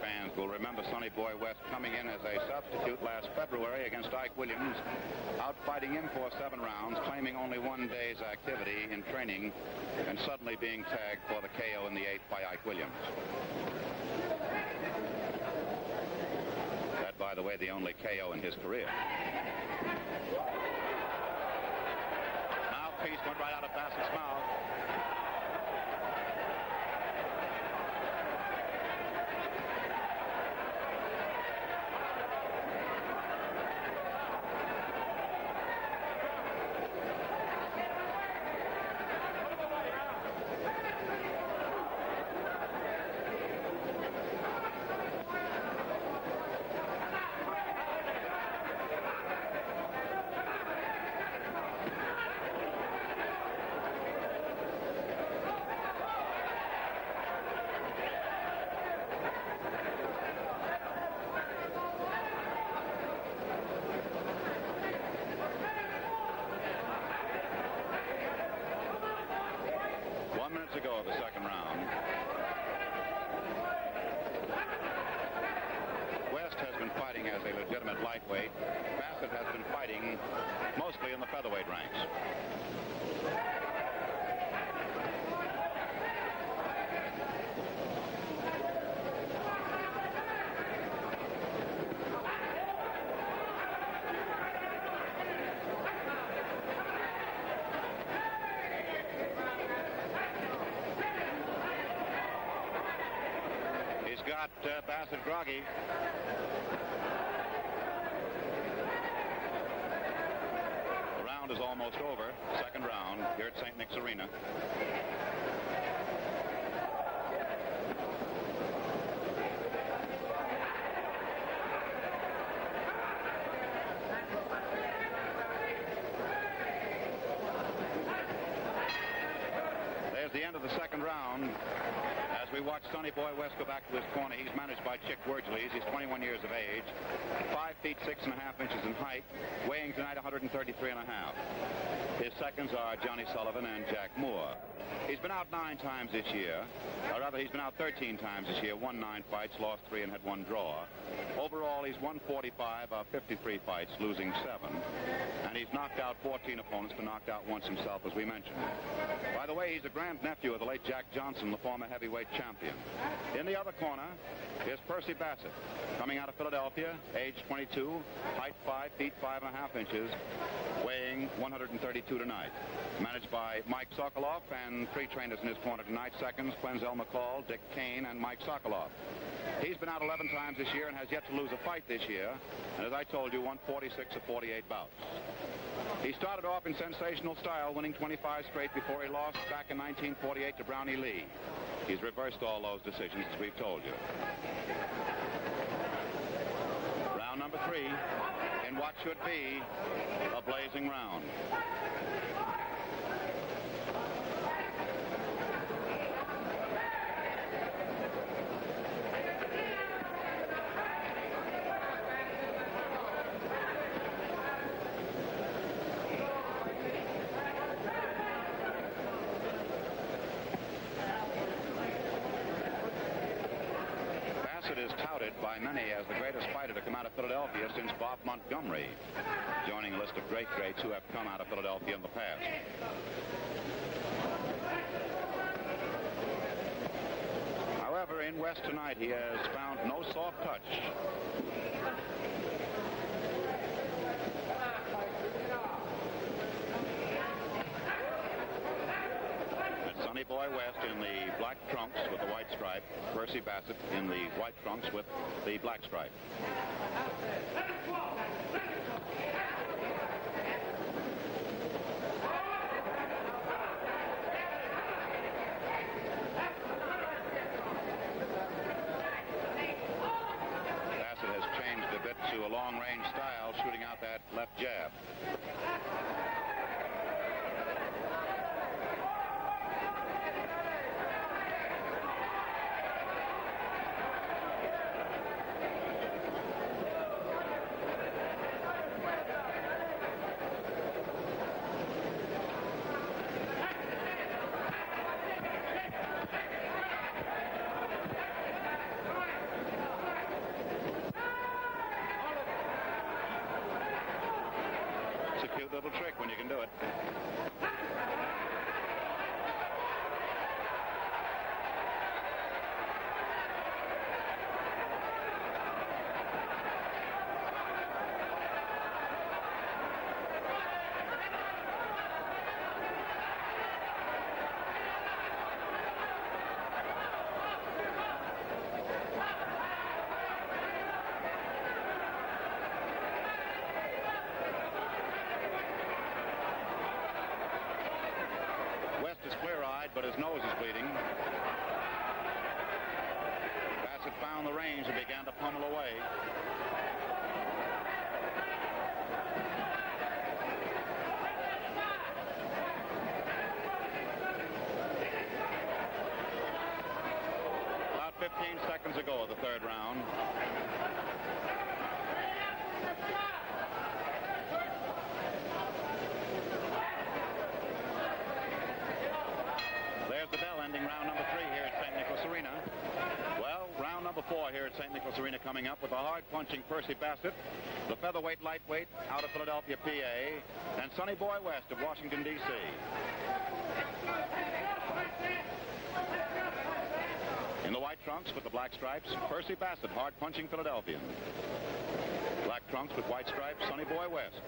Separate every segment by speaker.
Speaker 1: fans will remember Sonny Boy West coming in as a substitute last February against Ike Williams, outfighting him for 7 rounds, claiming only 1 day's activity in training, and suddenly being tagged for the KO in the 8th by Ike Williams. That, by the way, the only KO in his career. Mouthpiece went right out of Bassett's mouth. To go of the second round. West has been fighting as a legitimate lightweight. Bassett has been fighting mostly in the featherweight ranks. Got Bassett groggy. The round is almost over. Second round here at St. Nick's Arena. There's the end of the second round. As we watch Sonny Boy West go back to his corner, he's managed by Chick Wurgeleys. He's 21 years of age, 5 feet 6.5 inches in height, weighing tonight 133.5. His seconds are Johnny Sullivan and Jack Moore. He's been out 9 times this year, or rather he's been out 13 times this year, won 9 fights, lost 3 and had 1 draw. Overall, he's won 45 of 53 fights, losing 7. And he's knocked out 14 opponents, but knocked out once himself, as we mentioned. By the way, he's a grandnephew of the late Jack Johnson, the former heavyweight champion. In the other corner is Percy Bassett, coming out of Philadelphia, age 22, height 5 feet 5.5 inches, weighing 132 tonight. Managed by Mike Sokoloff and 3 trainers in his corner tonight. Seconds, Quenzel McCall, Dick Kane, and Mike Sokoloff. He's been out 11 times this year and has yet to lose a fight this year. And as I told you, won 46 of 48 bouts. He started off in sensational style, winning 25 straight before he lost back in 1948 to Brownie Lee. He's reversed all those decisions, as we've told you. Round number 3 in what should be a blazing round. Is touted by many as the greatest fighter to come out of Philadelphia since Bob Montgomery, joining a list of greats who have come out of Philadelphia in the past. However, in West tonight, he has found no soft touch. Sonny Boy West in the black trunks with the white stripe. Percy Bassett in the white trunks with the black stripe. Bassett has changed a bit to a long-range style, shooting out that left jab. little trick when you can do it. Is clear-eyed, but his nose is bleeding. Bassett found the range and began to pummel away. About 15 seconds ago of the third round. The bell ending round number 3 here at St. Nicholas Arena. Well, round number 4 here at St. Nicholas Arena coming up with a hard-punching Percy Bassett, the featherweight lightweight out of Philadelphia, PA, and Sonny Boy West of Washington, D.C. In the white trunks with the black stripes, Percy Bassett, hard-punching Philadelphian. Black trunks with white stripes, Sonny Boy West.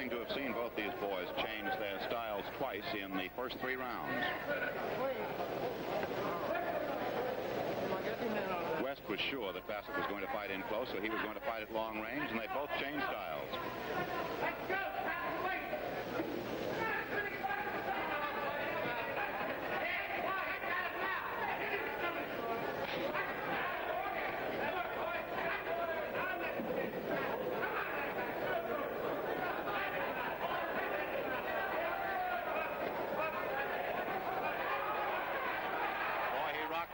Speaker 1: To have seen both these boys change their styles twice in the first 3 rounds. West was sure that Bassett was going to fight in close, so he was going to fight at long range, and they both changed styles.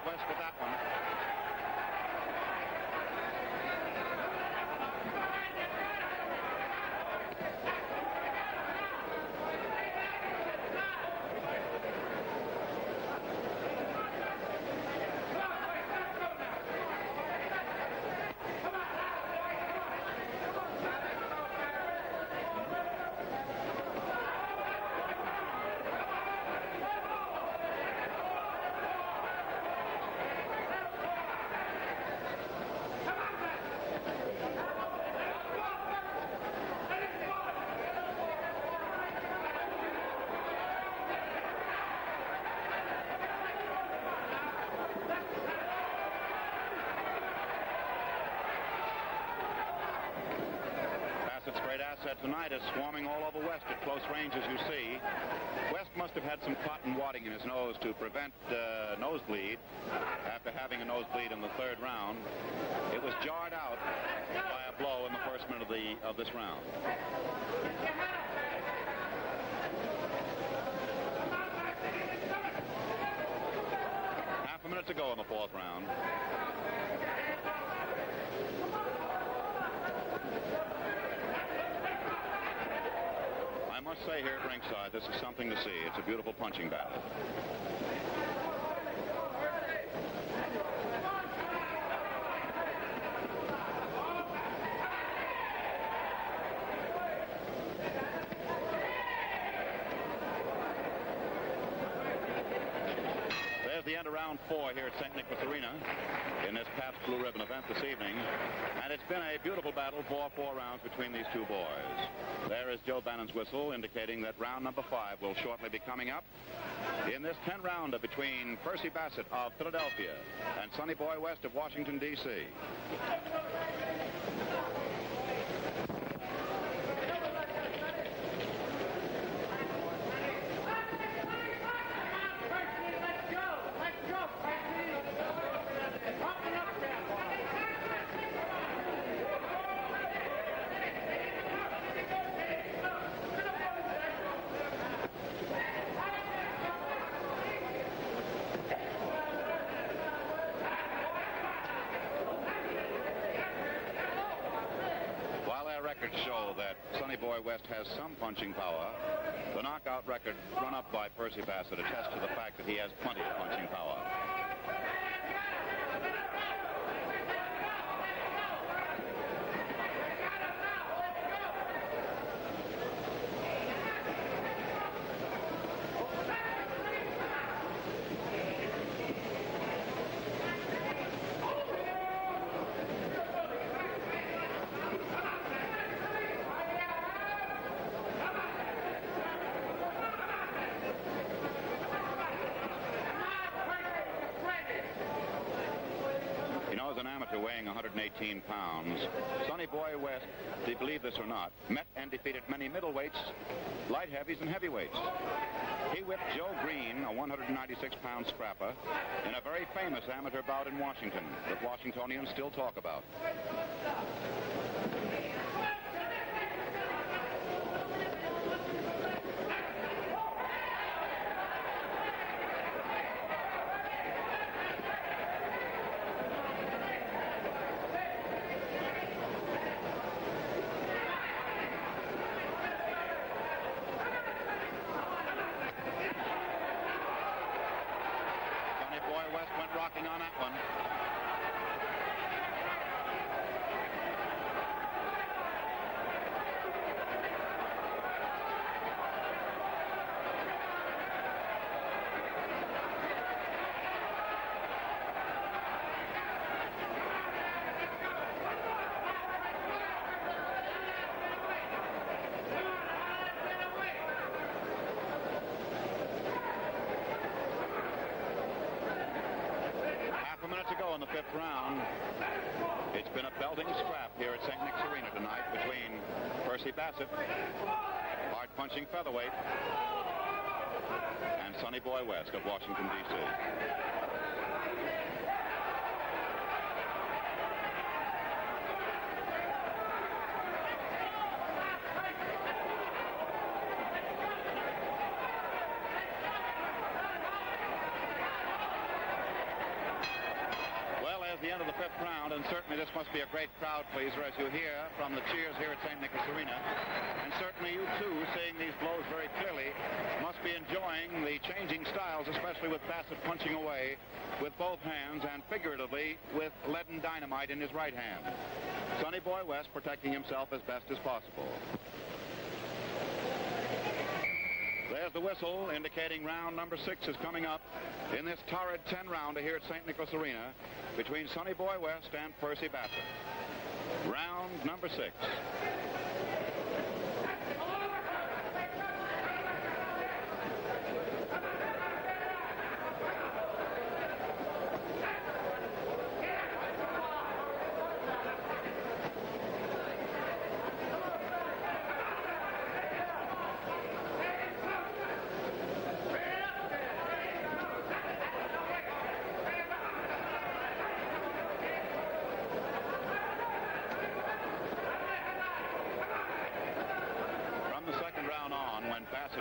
Speaker 1: West with that one. Asset tonight is swarming all over West at close range, as you see. West must have had some cotton wadding in his nose to prevent nosebleed after having a nosebleed in the third round. It was jarred out by a blow in the first minute of this round. Half a minute to go in the fourth round. I must say here at ringside, this is something to see. It's a beautiful punching battle. There's the end of round 4 here at St. Nicholas Arena in this Pabst Blue Ribbon event this evening. And it's been a beautiful battle for 4 rounds between these two boys. There is Joe Bannon's whistle indicating that round number 5 will shortly be coming up in this 10-rounder between Percy Bassett of Philadelphia and Sonny Boy West of Washington, D.C. West has some punching power, the knockout record run up by Percy Bassett attests to the fact that he has plenty of punching power. Weighing 118 pounds, Sonny Boy West, do you believe this or not, met and defeated many middleweights, light heavies, and heavyweights. He whipped Joe Green, a 196-pound scrapper, in a very famous amateur bout in Washington that Washingtonians still talk about. Rocking on that one. To go in the fifth round. It's been a belting scrap here at St. Nick's Arena tonight between Percy Bassett, hard-punching featherweight, and Sonny Boy West of Washington, D.C. The end of the fifth round, and certainly this must be a great crowd pleaser, as you hear from the cheers here at St. Nicholas Arena. And certainly you too, seeing these blows very clearly, must be enjoying the changing styles, especially with Bassett punching away with both hands and figuratively with leaden dynamite in his right hand. Sonny Boy West protecting himself as best as possible. There's the whistle indicating round number 6 is coming up in this torrid 10-rounder here at St. Nicholas Arena between Sonny Boy West and Percy Bassett. Round number 6.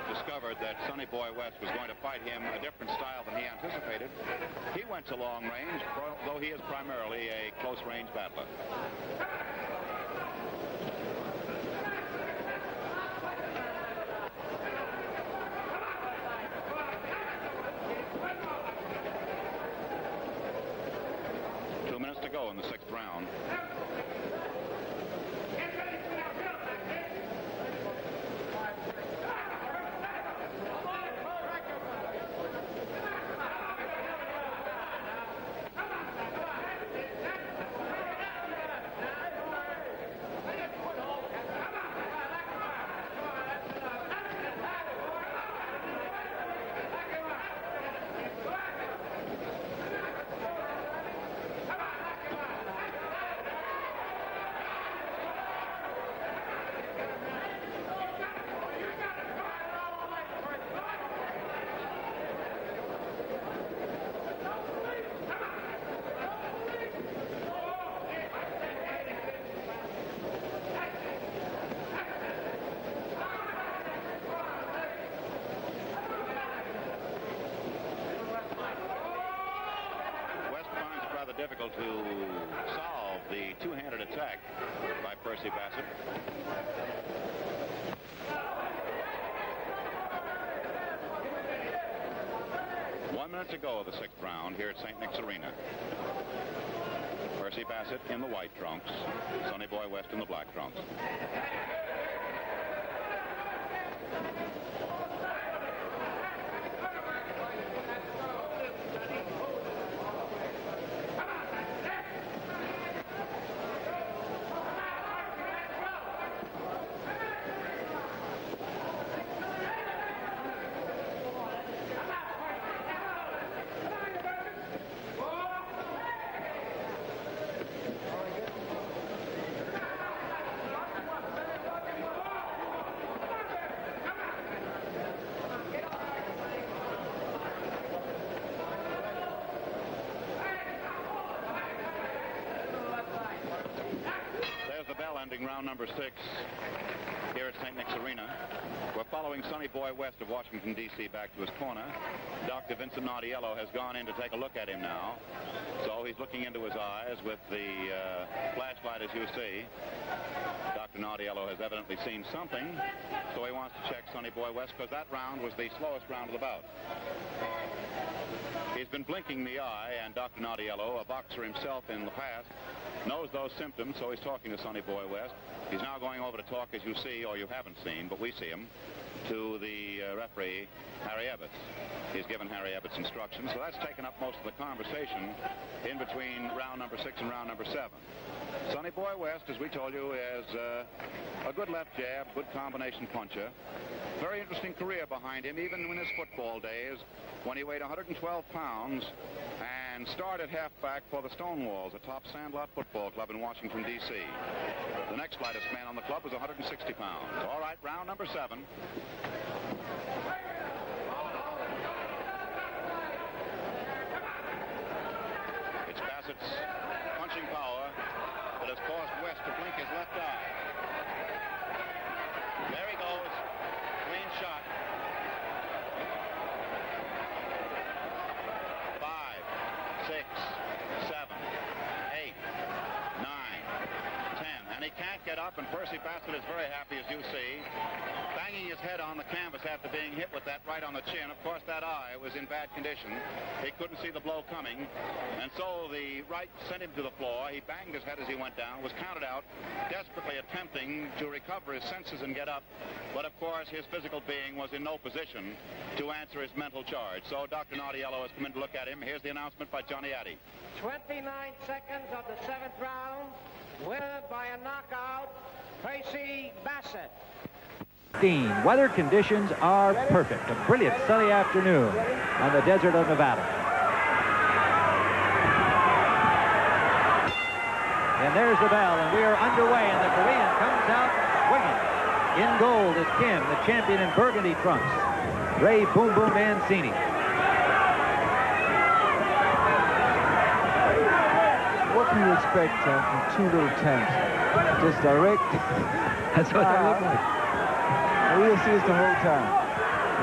Speaker 1: Discovered that Sonny Boy West was going to fight him a different style than he anticipated. He went to long range, though he is primarily a close-range battler. Two minutes to go in the 6th round. Difficult to solve the two-handed attack by Percy Bassett. 1 minute to go of the 6th round here at St. Nick's Arena. Percy Bassett in the white trunks, Sonny Boy West in the black trunks. Ending round number 6 here at St. Nick's Arena. We're following Sonny Boy West of Washington, D.C. back to his corner. Dr. Vincent Naudiello has gone in to take a look at him now. So he's looking into his eyes with the flashlight, as you see. Dr. Naudiello has evidently seen something, so he wants to check Sonny Boy West, because that round was the slowest round of the bout. He's been blinking the eye, and Dr. Naudiello, a boxer himself in the past, knows those symptoms, so he's talking to Sonny Boy West. He's now going over to talk, as you see, or you haven't seen, but we see him, to the referee, Harry Ebbets. He's given Harry Ebbets instructions, so that's taken up most of the conversation in between round number 6 and round number 7. Sonny Boy West, as we told you, is a good left jab, good combination puncher. Very interesting career behind him, even in his football days, when he weighed 112 pounds and started halfback for the Stonewalls, a top sandlot football club in Washington, D.C. The next lightest man on the club was 160 pounds. All right, round number 7. It's Bassett's punching power that has caused West to blink his left eye. There he goes. Clean shot. 5, 6, 7, 8, 9, 10. And he can't get up, and Percy Bassett is very happy, as you see, banging his head on the canvas after being hit with that right on the chin. Of course, that eye was in bad condition. He couldn't see the blow coming, and so the right sent him to the floor. He banged his head as he went down, was counted out, desperately attempting to recover his senses and get up. But, of course, his physical being was in no position to answer his mental charge. So Dr. Naudiello has come in to look at him. Here's the announcement by Johnny Addy.
Speaker 2: 29 seconds of the 7th round. Winner by a knockout, Percy Bassett.
Speaker 3: Weather conditions are perfect. A brilliant sunny afternoon on the desert of Nevada. And there's the bell, and we are underway, and the Korean comes out swinging. In gold is Kim, the champion in burgundy trunks. Ray Boom Boom Mancini.
Speaker 4: What can you expect from two little tanks? Just direct.
Speaker 3: That's what they look like.
Speaker 4: We'll see this the whole time.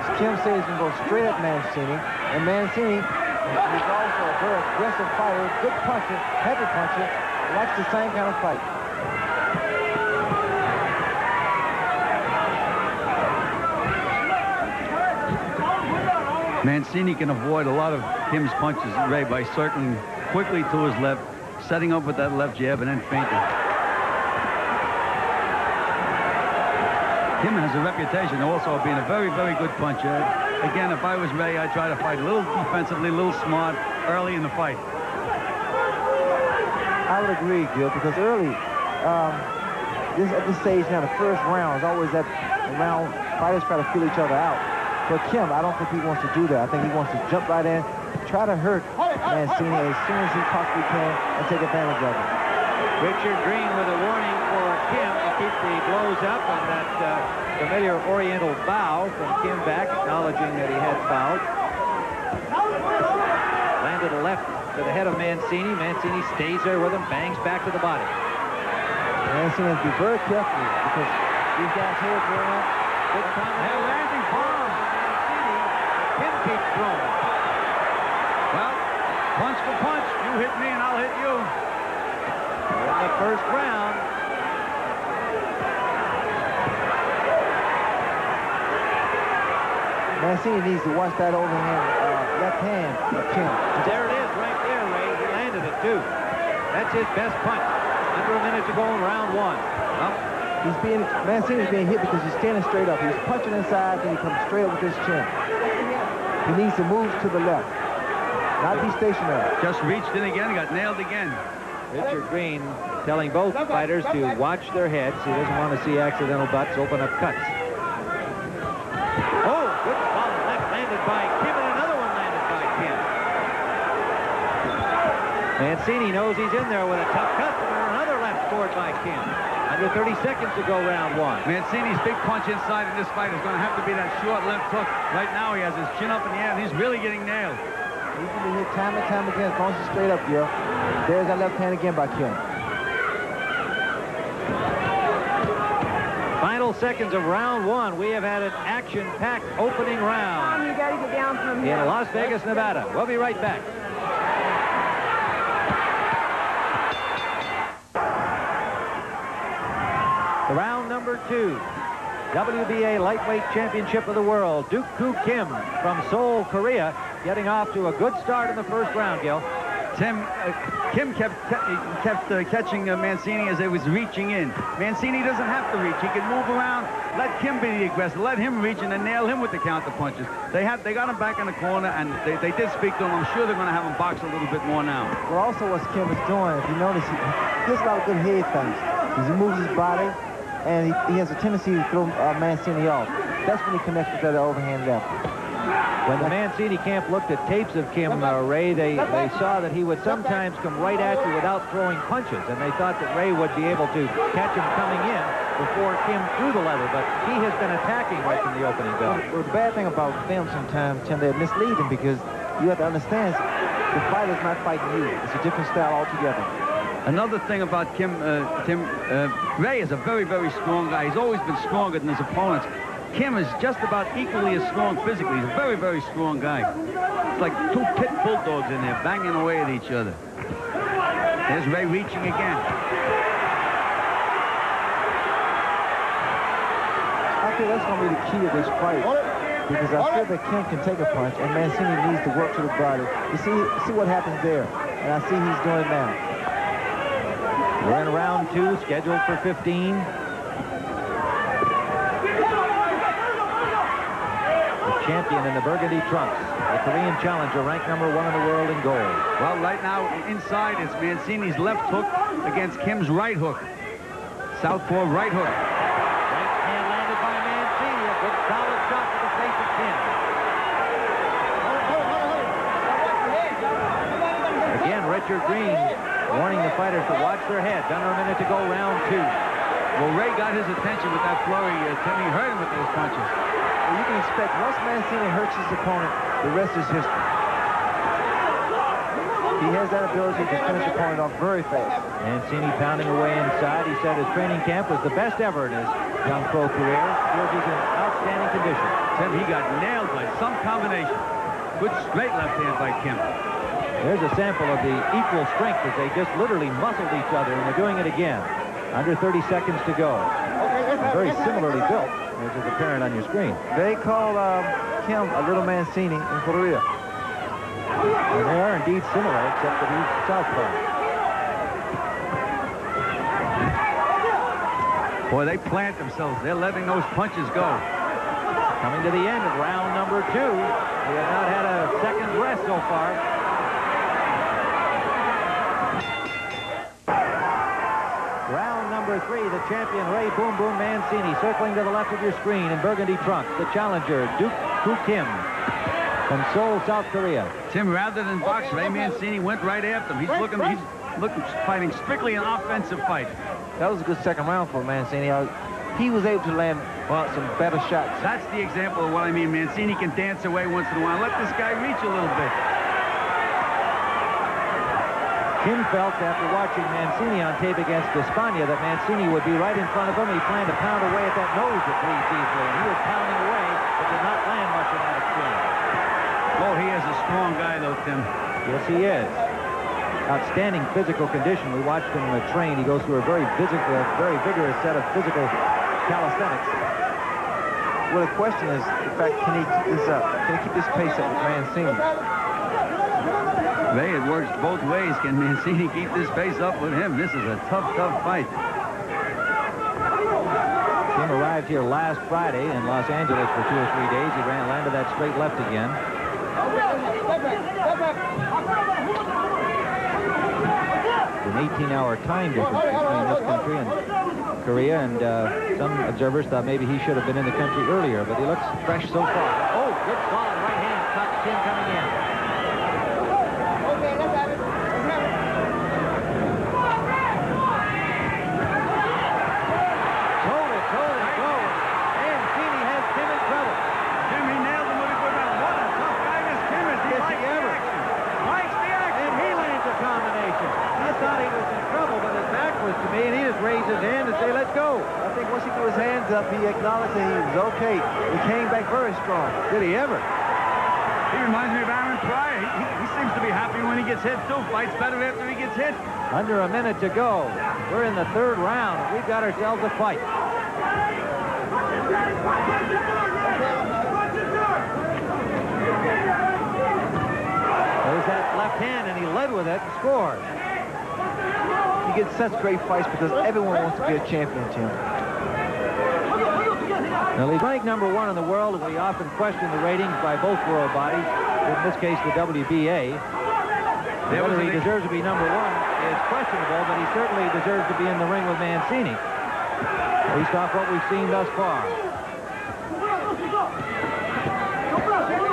Speaker 4: As Kim says, he's going to go straight at Mancini. And Mancini is also a very aggressive fighter, good puncher, heavy puncher, likes the same kind of fight.
Speaker 5: Mancini can avoid a lot of Kim's punches, Ray, by circling quickly to his left, setting up with that left jab, and then feinting. Kim has a reputation also of being a very, very good puncher. Again, if I was Ray, I'd try to fight a little defensively, a little smart early in the fight.
Speaker 4: I would agree, Gil, because early, at this stage now, the first round is always that round fighters try to feel each other out. But Kim, I don't think he wants to do that. I think he wants to jump right in, try to hurt Mancini as soon as he possibly can and take advantage of it.
Speaker 3: Richard Green with a warning for Kim to keep the blows up, and that familiar oriental bow from Kim back, acknowledging that he had fouled. Landed a left to the head of Mancini. Mancini stays there with him, bangs back to the body.
Speaker 4: Mancini has to be very careful because these guys here going up.
Speaker 3: Good combination. Landing bomb. Mancini. Kim keeps throwing.
Speaker 5: Well, punch for punch. You hit me and I'll hit you.
Speaker 3: In the first round.
Speaker 4: Mancini needs to watch that overhand left hand of Kim.
Speaker 3: There it is right there, Ray. He landed it, too. That's his best punch. Under a minute to go in round one.
Speaker 4: Mancini's being hit because he's standing straight up. He's punching inside, then he comes straight up with his chin. He needs to move to the left, not be stationary.
Speaker 5: Just reached in again, got nailed again.
Speaker 3: Richard Green telling both fighters to watch their heads. He doesn't want to see accidental butts open up cuts. Oh, good solid left landed by Kim, and another one landed by Kim. Mancini knows he's in there with a tough cut, and another left scored by Kim. Under 30 seconds to go round one.
Speaker 5: Mancini's big punch inside in this fight is going to have to be that short left hook. Right now he has his chin up in the air, and he's really getting nailed.
Speaker 4: He's going to hit time and time again, as long as he's straight up here. There's that left hand again by Kim.
Speaker 3: Final seconds of round one. We have had an action-packed opening round.
Speaker 6: You got to get down from here.
Speaker 3: In Las Vegas, Nevada. We'll be right back. Round number two. WBA Lightweight Championship of the World. Duk Koo Kim from Seoul, Korea, getting off to a good start in the first round, Gil.
Speaker 5: Kim kept catching Mancini as he was reaching in. Mancini doesn't have to reach. He can move around, let Kim be the aggressor, let him reach and then nail him with the counter punches. They got him back in the corner, and they did speak to him. I'm sure they're going to have him box a little bit more now.
Speaker 4: Well, also what Kim is doing, if you notice, he gets a lot of good head fakes. He moves his body, and he has a tendency to throw Mancini off. That's when he connects with that overhand left.
Speaker 3: When the Mancini camp looked at tapes of Kim, Ray, they saw that he would sometimes come right at you without throwing punches, and they thought that Ray would be able to catch him coming in before Kim threw the leather, but he has been attacking right from the opening bell.
Speaker 4: Well, the bad thing about film sometimes, Tim, they mislead him because you have to understand the fighter's not fighting you. It's a different style altogether.
Speaker 5: Another thing about Kim, Ray is a very, very strong guy. He's always been stronger than his opponents. Kim is just about equally as strong physically. He's a very, very strong guy. It's like two pit bulldogs in there banging away at each other. There's Ray reaching again.
Speaker 4: I think that's going to be the key of this fight, because I feel that Kim can take a punch, and Mancini needs to work to the body. You see what happens there, and I see he's doing it now.
Speaker 3: We're in round two, scheduled for 15. Champion in the burgundy trunks, the Korean challenger, ranked #1 in the world in gold.
Speaker 5: Well, right now, inside, it's Mancini's left hook against Kim's right hook. Southpaw right hook.
Speaker 3: Right hand landed by Mancini. A good solid shot to the face of Kim. Again, Richard Green warning the fighters to watch their heads. Under a minute to go, round two.
Speaker 5: Well, Ray got his attention with that flurry. Tim, he hurt him with those punches.
Speaker 4: You can expect once Mancini hurts his opponent, the rest is history. He has that ability to finish the opponent off very fast.
Speaker 3: Mancini pounding away inside. He said his training camp was the best ever in his young pro career. Feels he's in outstanding condition.
Speaker 5: Tim, he got nailed by some combination. Good straight left hand by Kim.
Speaker 3: There's a sample of the equal strength as they just literally muscled each other, and they're doing it again. Under 30 seconds to go. Very similarly built, as is apparent on your screen.
Speaker 4: They call Kim a little Mancini in Korea.
Speaker 3: And they are indeed similar, except that he's southpaw.
Speaker 5: Boy, they plant themselves. They're letting those punches go.
Speaker 3: Coming to the end of round number two. We have not had a second rest so far. Round number three, the champion Ray Boom Boom Mancini circling to the left of your screen in burgundy trunks. The challenger, Duk Koo Kim from Seoul, South Korea.
Speaker 5: Tim, rather than box, Ray Mancini went right after him. He's looking fighting strictly an offensive fight.
Speaker 4: That was a good second round for Mancini. He was able to land some better shots.
Speaker 5: That's the example of what I mean. Mancini can dance away once in a while. Let this guy reach a little bit.
Speaker 3: Kim felt after watching Mancini on tape against Espana that Mancini would be right in front of him. He planned to pound away at that nose that bleeds easily. And he was pounding away, but did not land much in that exchange.
Speaker 5: Oh, he is a strong guy, though, Tim.
Speaker 3: Yes, he is. Outstanding physical condition. We watched him train. He goes through a very vigorous set of physical calisthenics.
Speaker 4: Well, the question is, in fact, can he keep this up? Can he keep this pace up with Mancini?
Speaker 5: Ray, it works both ways. Can Mancini keep this pace up with him? This is a tough, tough fight.
Speaker 3: Kim arrived here last Friday in Los Angeles for 2 or 3 days. He landed that straight left again. An 18-hour time difference between this country and Korea, and some observers thought maybe he should have been in the country earlier, but he looks fresh so far. Oh, good solid right hand. Caught Kim coming in. Hold it. Mancini has Kim in trouble.
Speaker 5: Kim, he nailed him with a good round. What a tough guy this Kim is. He likes the action. Likes the action.
Speaker 3: And he lands a combination. I thought he was in trouble, but his back was to me, and he just raised his hand and say, let's go.
Speaker 4: I think once he threw his hands up, he acknowledged that he was okay. He came back very strong.
Speaker 3: Did he ever?
Speaker 5: He reminds me of Aaron Pryor. He seems to be happy when he gets hit, too. Fights better after he gets hit.
Speaker 3: Under a minute to go. We're in the 3rd round. We've got ourselves a fight. There's that left hand, and he led with it and scored.
Speaker 4: He gets such great fights because everyone wants to be a champion, Jim.
Speaker 3: Well, he's ranked #1 in the world, and we often question the ratings by both world bodies, in this case the WBA. Whether he deserves to be #1 is questionable, but he certainly deserves to be in the ring with Mancini, based off what we've seen thus far.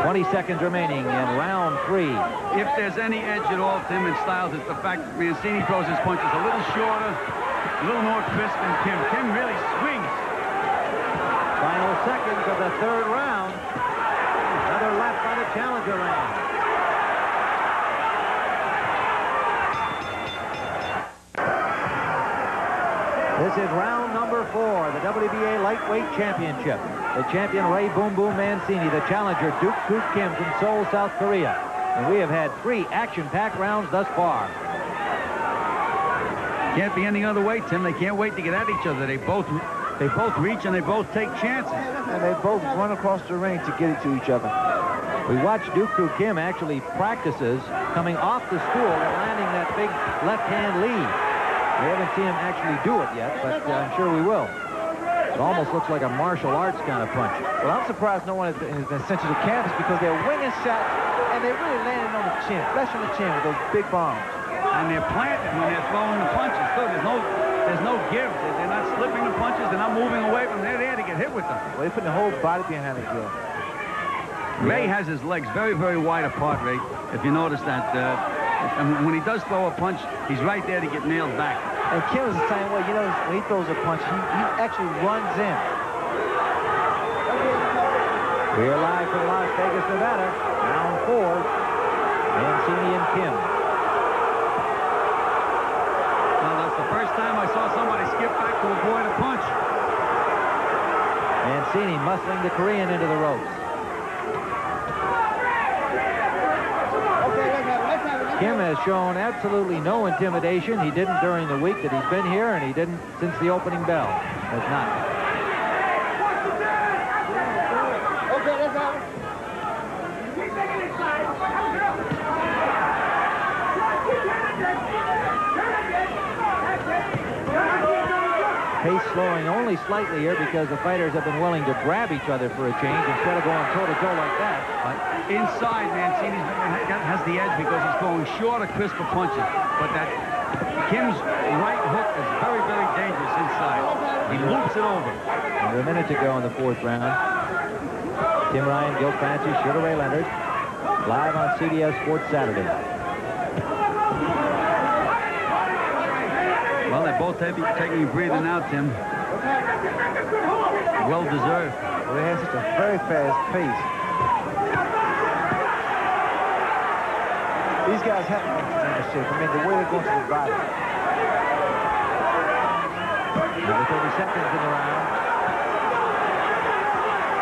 Speaker 3: 20 seconds remaining in round 3.
Speaker 5: If there's any edge at all, Tim, in Styles, it's the fact that Mancini throws his punches a little shorter, a little more crisp than Kim. Kim really swings.
Speaker 3: Final seconds of the 3rd round. Another lap by the challenger round. This is round number 4, the WBA Lightweight Championship. The champion, Ray Boom Boom Mancini. The challenger, Duk Koo Kim from Seoul, South Korea. And we have had 3 action-packed rounds thus far.
Speaker 5: Can't be any other way, Tim. They can't wait to get at each other. They both reach and they both take chances.
Speaker 4: And they both run across the ring to get it to each other.
Speaker 3: We watched Duk Koo Kim actually practices coming off the stool and landing that big left-hand lead. We haven't seen him actually do it yet, but I'm sure we will. It almost looks like a martial arts kind of punch.
Speaker 4: Well, I'm surprised no one has been sent to the canvas because they're winging shots, and they're really landing on the chin, flesh on the chin with those big bombs.
Speaker 5: And they're planted when they're throwing the punches, too. There's no give. They're not slipping the punches. They're not moving away from them. They're there to get hit with them.
Speaker 4: Well, they're putting the whole body behind the kill.
Speaker 5: Ray has his legs very, very wide apart, Ray. If you notice that, and when he does throw a punch, he's right there to get nailed back.
Speaker 4: And Kim is the same way. You know, when he throws a punch, he actually runs in.
Speaker 3: We're live from Las Vegas, Nevada. Round 4. Mancini and Kim.
Speaker 5: Well, that's the first time I saw somebody skip back to avoid a punch.
Speaker 3: Mancini muscling the Korean into the ropes. Kim has shown absolutely no intimidation. He didn't during the week that he's been here, and he didn't since the opening bell. Has not.
Speaker 2: Okay, let's have it.
Speaker 3: Pace slowing only slightly here because the fighters have been willing to grab each other for a change instead of going toe-to-toe like that.
Speaker 5: But inside, Mancini has the edge because he's throwing shorter, crisper punches. But that Kim's right hook is very, very dangerous inside. He loops it over.
Speaker 3: Under a minute to go in the 4th round. Tim Ryan, Gil Francis, Sugar Ray Leonard, live on CBS Sports Saturday.
Speaker 5: Well, they're both taking a breather now, Tim. Well deserved.
Speaker 4: Well, they have such a very fast pace. These guys have to be in shape. I mean, the way they're going to the body.
Speaker 3: Another 30 seconds in the round.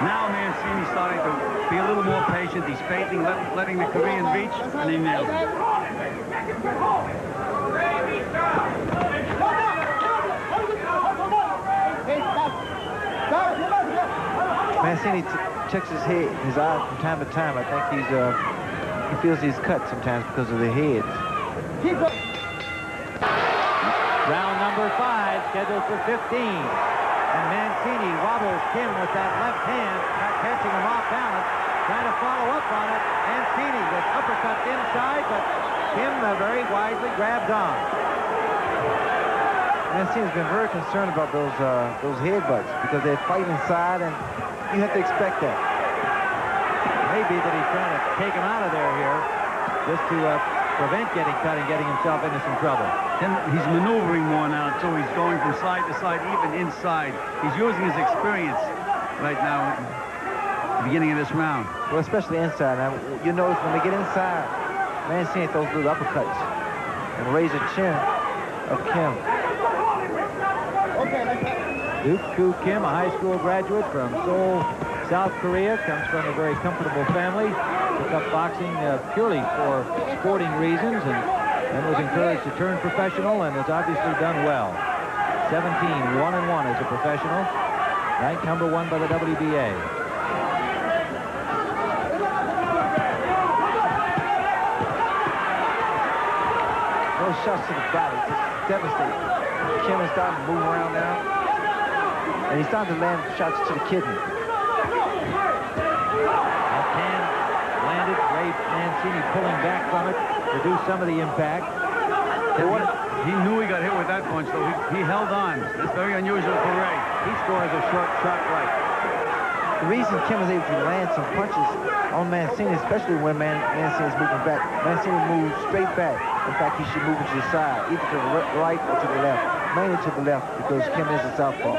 Speaker 5: Now Mancini's starting to be a little more patient. He's feinting, letting the Korean reach, and he nails it.
Speaker 4: Mancini checks his eye from time to time. I think he feels he's cut sometimes because of the heads.
Speaker 3: Round number 5, scheduled for 15. And Mancini wobbles Kim with that left hand, catching him off balance, trying to follow up on it. Mancini with uppercuts inside, but Kim very wisely grabs on.
Speaker 4: Mancini's been very concerned about those headbutts because they fight inside, and you have to expect that.
Speaker 3: Maybe that he's trying to take him out of there here just to prevent getting cut and getting himself into some trouble.
Speaker 5: He's maneuvering more now, too. He's going from side to side, even inside. He's using his experience right now at the beginning of this round.
Speaker 4: Well, especially inside. Now, you notice when they get inside, Mancini throws little uppercuts and raises the chin of Kim.
Speaker 3: Duk Koo Kim, a high school graduate from Seoul, South Korea, comes from a very comfortable family. Took up boxing purely for sporting reasons and was encouraged to turn professional and has obviously done well. 17, 1-1 as a professional, ranked number 1 by the WBA.
Speaker 4: Those shots to the body, just devastating. Kim is starting to move around now, and he's starting to land shots to the kidney.
Speaker 3: Left hand landed, Ray Mancini pulling back from it to reduce some of the impact.
Speaker 5: He knew he got hit with that punch, though. He held on. That's very unusual for Ray.
Speaker 3: He scores a short, sharp right.
Speaker 4: The reason Kim is able to land some punches on Mancini, especially when Mancini is moving back, Mancini moves straight back. In fact, he should move to the side, either to the right or to the left. Mainly to the left, because Kim is a southpaw.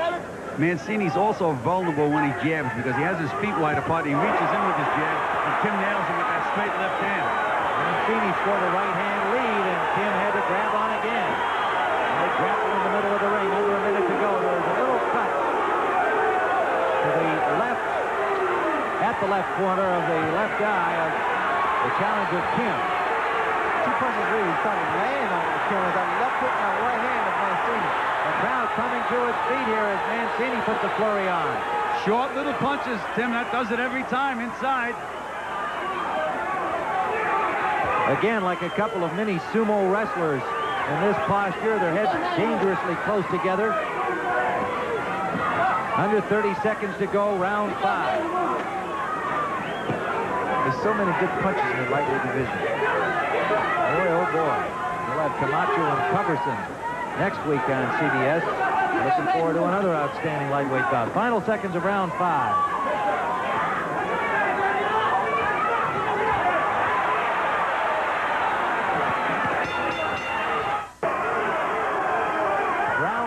Speaker 5: Mancini's also vulnerable when he jabs because he has his feet wide apart. He reaches in with his jab, and Kim nails him with that straight left hand.
Speaker 3: Mancini scored a right-hand lead, and Kim had to grab on again. And they grappled in the middle of the ring. Under a minute to go. There was a little cut to the left, at the left corner of the left eye of the challenger Kim.
Speaker 4: Two punches really started laying on Kim with that left hook and right hand of Mancini.
Speaker 3: The crowd coming to its feet here as Mancini puts the flurry on.
Speaker 5: Short little punches, Tim. That does it every time inside.
Speaker 3: Again, like a couple of mini sumo wrestlers in this posture, their heads dangerously close together. Under 30 seconds to go, round 5.
Speaker 4: There's so many good punches in the lightweight division.
Speaker 3: Boy, oh boy. We'll have Camacho and Coverson next week on CBS. Looking forward to another outstanding lightweight bout. Final seconds of round 5.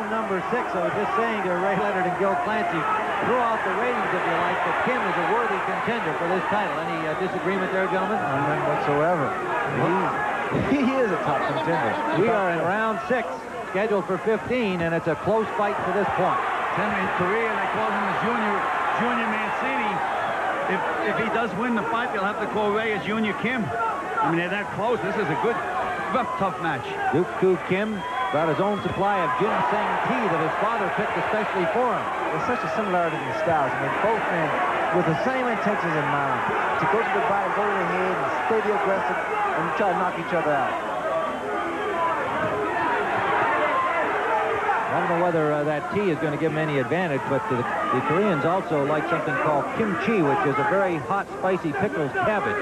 Speaker 3: Number 6, I was just saying to Ray Leonard and Gil Clancy, throw out the ratings if you like, but Kim is a worthy contender for this title. Any disagreement there, gentlemen?
Speaker 4: None whatsoever. He is a top contender.
Speaker 3: We are in round 6, scheduled for 15, and it's a close fight to this point.
Speaker 5: Tim, in Korea, they call him the Junior Mancini. If he does win the fight, they'll have to call Ray as Junior Kim. I mean, they're that close. This is a good, rough, tough match.
Speaker 3: Duk Koo Kim brought his own supply of ginseng tea that his father picked especially for him.
Speaker 4: There's such a similarity in styles. I mean, both men with the same intentions in mind. To go to the body, go to the head, and stay the aggressive, and try to knock each other out.
Speaker 3: I don't know whether that tea is going to give him any advantage, but the Koreans also like something called kimchi, which is a very hot, spicy pickled cabbage.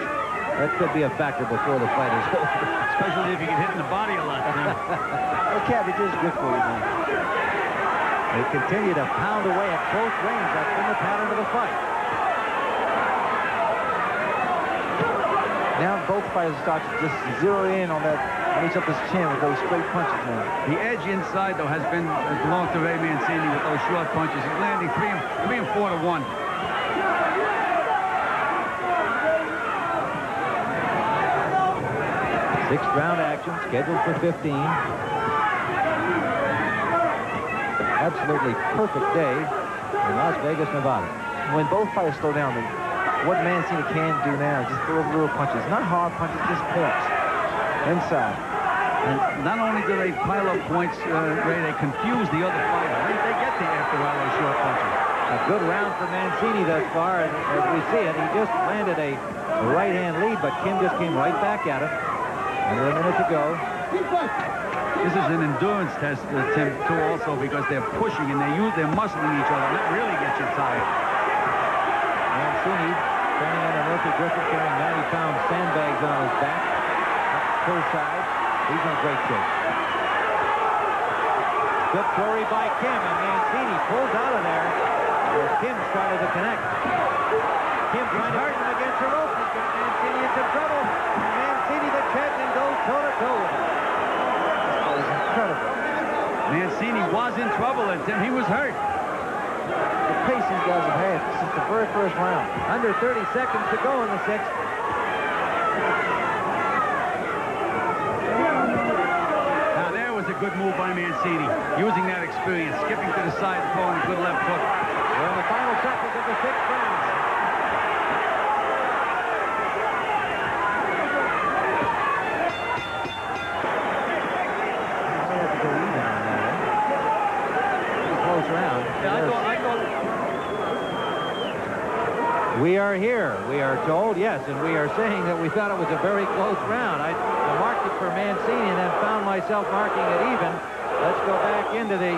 Speaker 3: That could be a factor before the fight is over.
Speaker 5: Especially if you get hit in the body a lot.
Speaker 4: Well, cabbage is good for you, man.
Speaker 3: They continue to pound away at close range. That's been the pattern of the fight.
Speaker 4: Now both fighters start to just zero in on each other's chin with those straight punches now.
Speaker 5: The edge inside, though, has been belonged to Ray Mancini with those short punches. He's landing 3 and 4 to 1.
Speaker 3: Sixth round action, scheduled for 15. Absolutely perfect day in Las Vegas, Nevada.
Speaker 4: When both fighters slow down, what Mancini can do now is just throw little punches. Not hard punches, just points. Inside.
Speaker 5: And not only do they pile up points, Ray, they confuse the other fighter. They get there after all those short punches.
Speaker 3: A good round for Mancini thus far, and as we see it, he just landed a right-hand lead, but Kim just came right back at him. Under a minute to go.
Speaker 5: This is an endurance test, Tim, too, also, because they're pushing and they're muscling each other, and that really gets you tired.
Speaker 3: Mancini turning into Murphy Griffith, carrying 90-pound sandbags on his back. Up side. He's in great shape. Good flurry by Kim, and Mancini pulls out of there where Kim started to connect. Kim trying to hurt him against the rope. He's got Mancini into trouble. And Mancini, the champion, goes toe-to-toe with him.
Speaker 4: That was incredible.
Speaker 5: Mancini was in trouble, and Tim, he was hurt.
Speaker 4: The pace these guys have had since the very first round.
Speaker 3: Under 30 seconds to go in the sixth.
Speaker 5: Now there was a good move by Mancini, using that experience, skipping to the side, throwing a good left hook.
Speaker 3: We're in the final seconds of the sixth round. We are here, we are told, yes, and we are saying that we thought it was a very close round. I marked it for Mancini and then found myself marking it even. Let's go back into the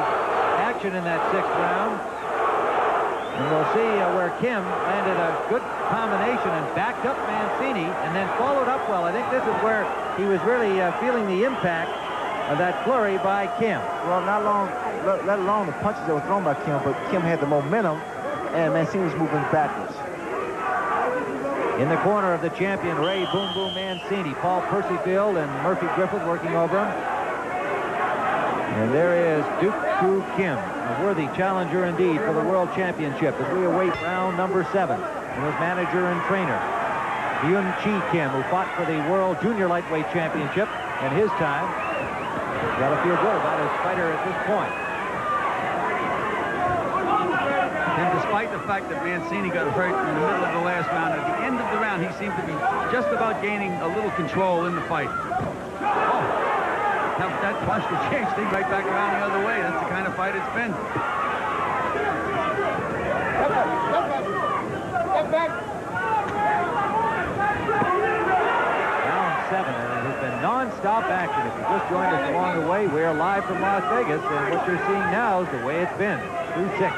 Speaker 3: action in that sixth round. And we'll see where Kim landed a good combination and backed up Mancini and then followed up well. I think this is where he was really feeling the impact of that flurry by Kim.
Speaker 4: Well, not long, let alone the punches that were thrown by Kim, but Kim had the momentum, and Mancini was moving backwards.
Speaker 3: In the corner of the champion, Ray Boom Boom Mancini, Paul Percyfield and Murphy Griffith working over him. And there is Duk Koo Kim, a worthy challenger indeed for the World Championship as we await round number 7. And his manager and trainer, Hyun Chi Kim, who fought for the World Junior Lightweight Championship in his time. Got to feel good about his fighter at this point.
Speaker 5: And despite the fact that Mancini got hurt in the middle of the last round, at the end of the round, he seemed to be just about gaining a little control in the fight. Oh, that punch could change things right back around the other way. That's the kind of fight it's been.
Speaker 3: Round 7, and it has been non-stop action. If you just joined us along the way, we are live from Las Vegas, and what you're seeing now is the way it's been through 6.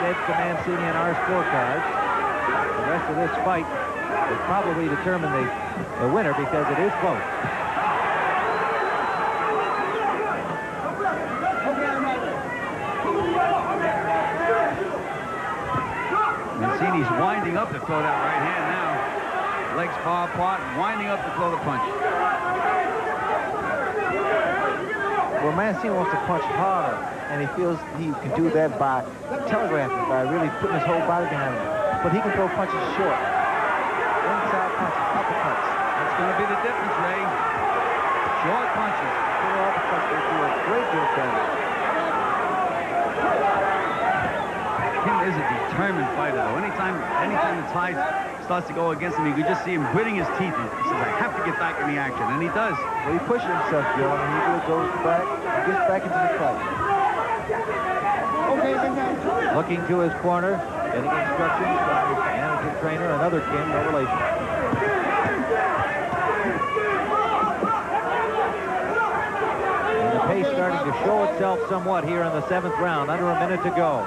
Speaker 3: Edge to Mancini in our scorecards. The rest of this fight will probably determine the winner because it is close.
Speaker 5: Mancini's winding up to throw that right hand now. Legs far apart, winding up to throw the punch.
Speaker 4: Well, Mancini wants to punch harder, and he feels he can do that by telegraphing, by really putting his whole body behind him. But he can throw punches short. Inside punches, uppercuts.
Speaker 5: That's going to be the difference, Ray. Short punches.
Speaker 4: Short uppercuts will do a great deal of damage.
Speaker 5: Kim is a determined fighter, though. Anytime the tide starts to go against him, you can just see him gritting his teeth. He says, I have to get back in the action, and he does.
Speaker 4: Well, he pushes himself, Joe, and he really goes back and gets back into the fight.
Speaker 3: Looking to his corner, getting instructions from his manager trainer, another Kim, no relation. And the pace starting to show itself somewhat here in the 7th round, under a minute to go.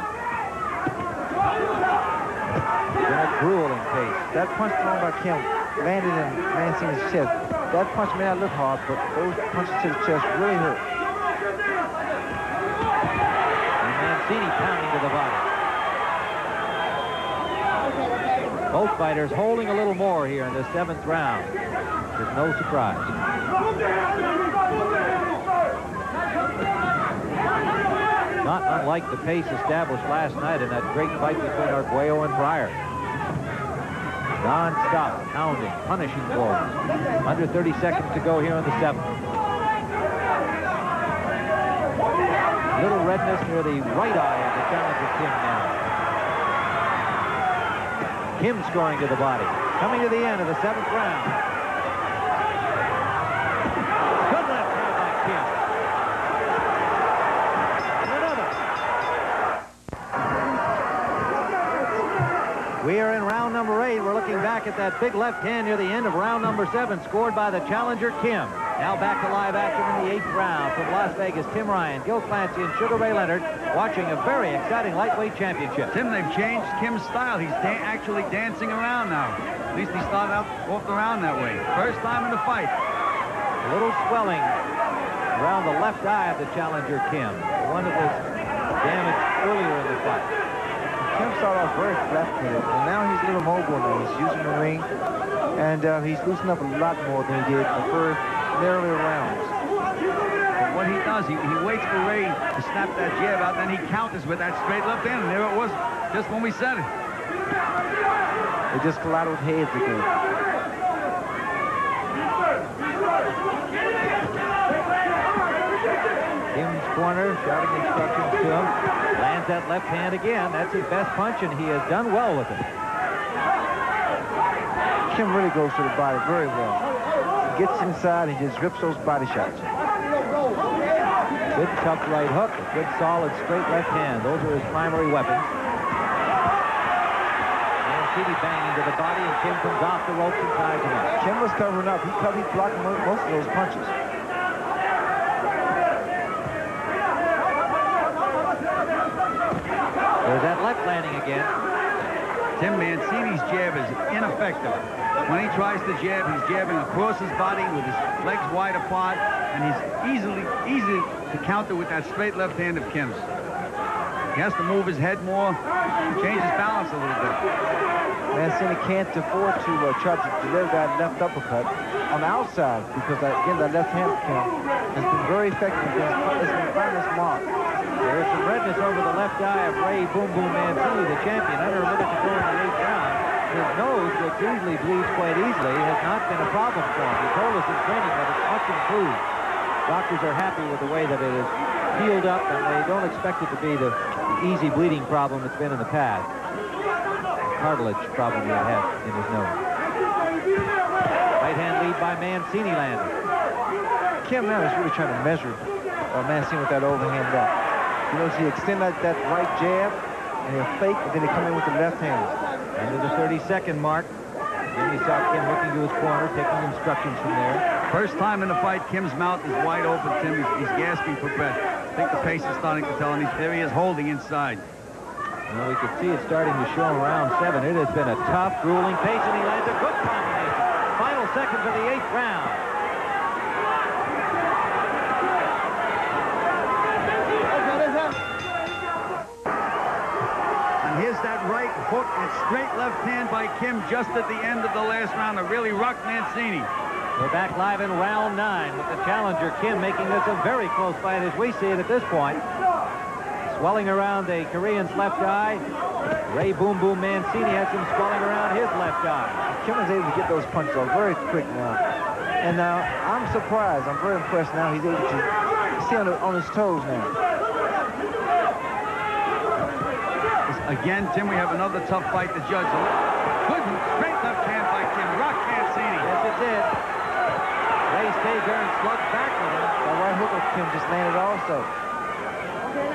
Speaker 3: Been a grueling pace.
Speaker 4: That punch thrown by Kim landed in Mancini's chest. That punch may not look hard, but those punches to the chest really hurt.
Speaker 3: And Mancini pounding to the body. Both fighters holding a little more here in the 7th round. There's no surprise. Not unlike the pace established last night in that great fight between Arguello and Pryor. Non-stop, pounding, punishing blows. Under 30 seconds to go here in the 7th. Little redness near the right eye of the challenger Kim now. Kim scoring to the body. Coming to the end of the 7th round. Good left hand by Kim. We are in round number 8. We're looking back at that big left hand near the end of round number 7, scored by the challenger, Kim. Now back to live action in the 8th round from Las Vegas. Tim Ryan, Gil Clancy, and Sugar Ray Leonard watching a very exciting lightweight championship.
Speaker 5: Tim, they've changed Kim's style. He's actually dancing around now. At least he started out off the round that way. First time in the fight.
Speaker 3: A little swelling around the left eye of the challenger, Kim. The one that was damaged earlier in the fight.
Speaker 4: Kim started off very flat-footed, and now he's a little mobile now. He's using the ring, and he's loosened up a lot more than he did in the first earlier rounds.
Speaker 5: But what he does, he waits for Ray to snap that jab out, then he counters with that straight left hand, and there it was, just when we said it.
Speaker 4: They just collided with heads again.
Speaker 3: Kim's corner, shouting instructions to him. Lands that left hand again. That's his best punch, and he has done well with it.
Speaker 4: Kim really goes to the body very well. He gets inside and just rips those body shots.
Speaker 3: Good tough right hook, a good solid straight left hand. Those are his primary weapons. Mancini banging to the body, and Kim comes off the ropes and ties him up.
Speaker 4: Kim was covering up. He's blocking most of those punches.
Speaker 3: There's that left landing again.
Speaker 5: Tim, Mancini's jab is ineffective. When he tries to jab, he's jabbing across his body with his legs wide apart, and he's easy to counter with that straight left hand of Kim's. He has to move his head more, change his balance a little bit.
Speaker 4: Mancini can't afford to try to deliver that left uppercut on the outside because, again, that left hand of Kim has been very effective. It's been finding its mark.
Speaker 3: There's some redness over the left eye of Ray Boom Boom Mancini, the champion, under a minute to go in the 8th round. His nose, which usually bleeds quite easily, has not been a problem for him. He told us in training that it's much improved. Doctors are happy with the way that it is healed up, and they don't expect it to be the easy bleeding problem it's been in the past. Cartilage problem he had in his nose. Right hand lead by Mancini landed.
Speaker 4: Kim now is really trying to measure Mancini with that overhand left. You notice he extend that right jab, and he'll fake, and then he come in with the left hand.
Speaker 3: Under the 30-second mark. Then we saw Kim looking to his corner, taking instructions from there.
Speaker 5: First time in the fight, Kim's mouth is wide open, Tim. He's gasping for breath. I think the pace is starting to tell him. There he is holding inside.
Speaker 3: Well, we could see it starting to show in round 7. It has been a tough, grueling pace, and he lands a good combination. Final seconds of the 8th round.
Speaker 5: Here's that right hook and straight left hand by Kim just at the end of the last round to really rock Mancini.
Speaker 3: We're back live in round 9 with the challenger, Kim, making this a very close fight as we see it at this point. Swelling around the Korean's left eye. Ray Boom Boom Mancini has some swelling around his left eye.
Speaker 4: Kim is able to get those punches off very quick now. And I'm surprised. I'm very impressed now. He's able to stay on his toes now.
Speaker 5: Again, Tim, we have another tough fight to judge. Good straight left hand by Kim. Rock Mancini.
Speaker 3: Yes, it did. Ray stayed there and slugged back with him.
Speaker 4: The right hook of Kim just landed also.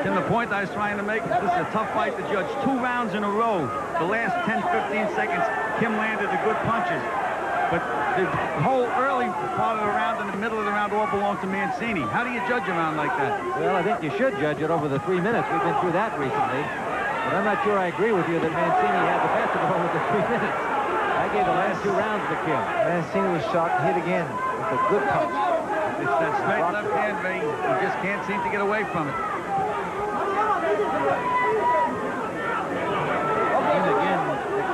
Speaker 5: Tim, the point I was trying to make is this is a tough fight to judge. 2 rounds in a row. The last 10, 15 seconds, Kim landed the good punches. But the whole early part of the round and the middle of the round all belong to Mancini. How do you judge a round like that?
Speaker 3: Well, I think you should judge it over the 3 minutes. We've been through that recently. But I'm not sure I agree with you that Mancini had the best of it over the 3 minutes. I gave the last 2 rounds to Kim.
Speaker 4: Mancini was shocked, hit again with a good punch.
Speaker 5: It's that straight left hand, Ray. He just can't seem to get away from it.
Speaker 3: And again,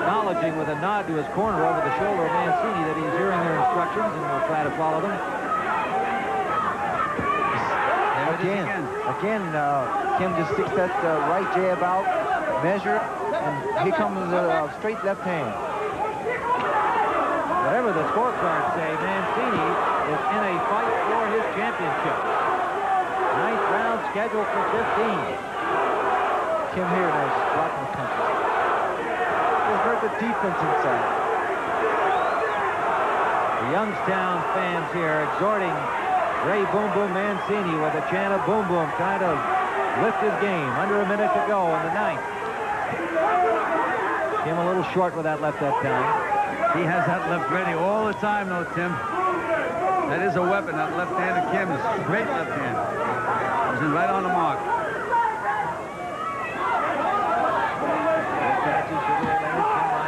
Speaker 3: acknowledging with a nod to his corner over the shoulder of Mancini that he's hearing their instructions and will try to follow them.
Speaker 4: Again, Kim just sticks that right jab out, measure, and here comes a straight left hand.
Speaker 3: Whatever the scorecards say, Mancini is in a fight for his championship. 9th round scheduled for 15.
Speaker 4: Kim here now is blocking the punches. There's very good defense inside.
Speaker 3: The Youngstown fans here exhorting Ray Boom Boom Mancini with a chant of boom boom, trying to lift his game. Under a minute to go in the 9th. Kim a little short with that left that time.
Speaker 5: He has that left ready all the time, though, Tim. That is a weapon, that left hand of Kim is a great left hand. He's in right on the mark.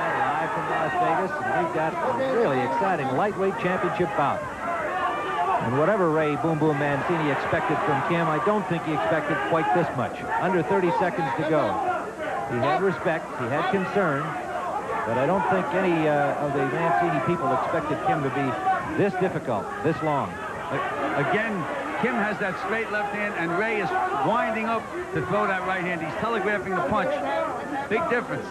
Speaker 3: Live from Las Vegas. And we've got a really exciting lightweight championship bout. And whatever Ray Boom Boom Mancini expected from Kim, I don't think he expected quite this much. Under 30 seconds to go. He had respect, he had concern, but I don't think any of the Mancini people expected Kim to be this difficult, this long.
Speaker 5: Again, Kim has that straight left hand, and Ray is winding up to throw that right hand. He's telegraphing the punch. Big difference.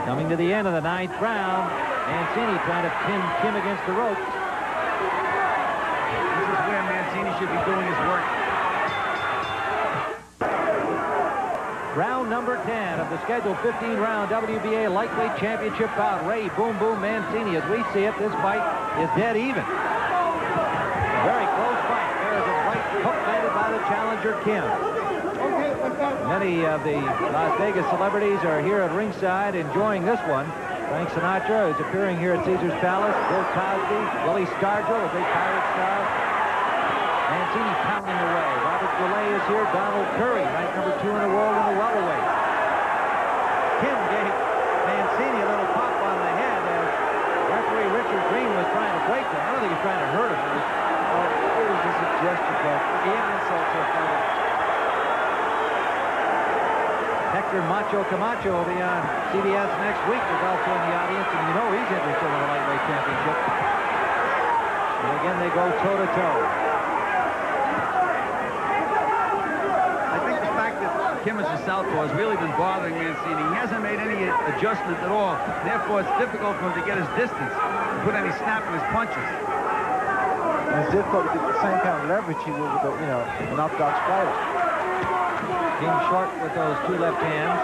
Speaker 3: Coming to the end of the 9th round, Mancini trying to pin Kim against the ropes.
Speaker 5: This is where Mancini should be doing his work.
Speaker 3: Round number 10 of the scheduled 15-round WBA lightweight championship bout. Ray Boom Boom Mancini. As we see it, this fight is dead even. Very close fight. There is a right hook landed by the challenger, Kim. Many of the Las Vegas celebrities are here at ringside enjoying this one. Frank Sinatra is appearing here at Caesar's Palace. Bill Cosby, Willie Stargell, a big pirate star. Mancini pounding away. Robert Goulet is here. Donald Curry, ranked number 2 in the world in the welterweight. Kim gave Mancini a little pop on the head as referee Richard Green was trying to break him. I don't think he was trying to hurt him. It was just a gesture, but insult to a fighter. Hector Macho Camacho will be on CBS next week. Is also in the audience, and you know he's interested in the lightweight championship. And again, they go toe-to-toe.
Speaker 5: Kim as a southpaw has really been bothering Mancini. He hasn't made any adjustment at all. Therefore, it's difficult for him to get his distance, to put any snap in his punches.
Speaker 4: And it's difficult to get the same kind of leverage he will with an orthodox fighter.
Speaker 3: Kim short with those 2 left hands.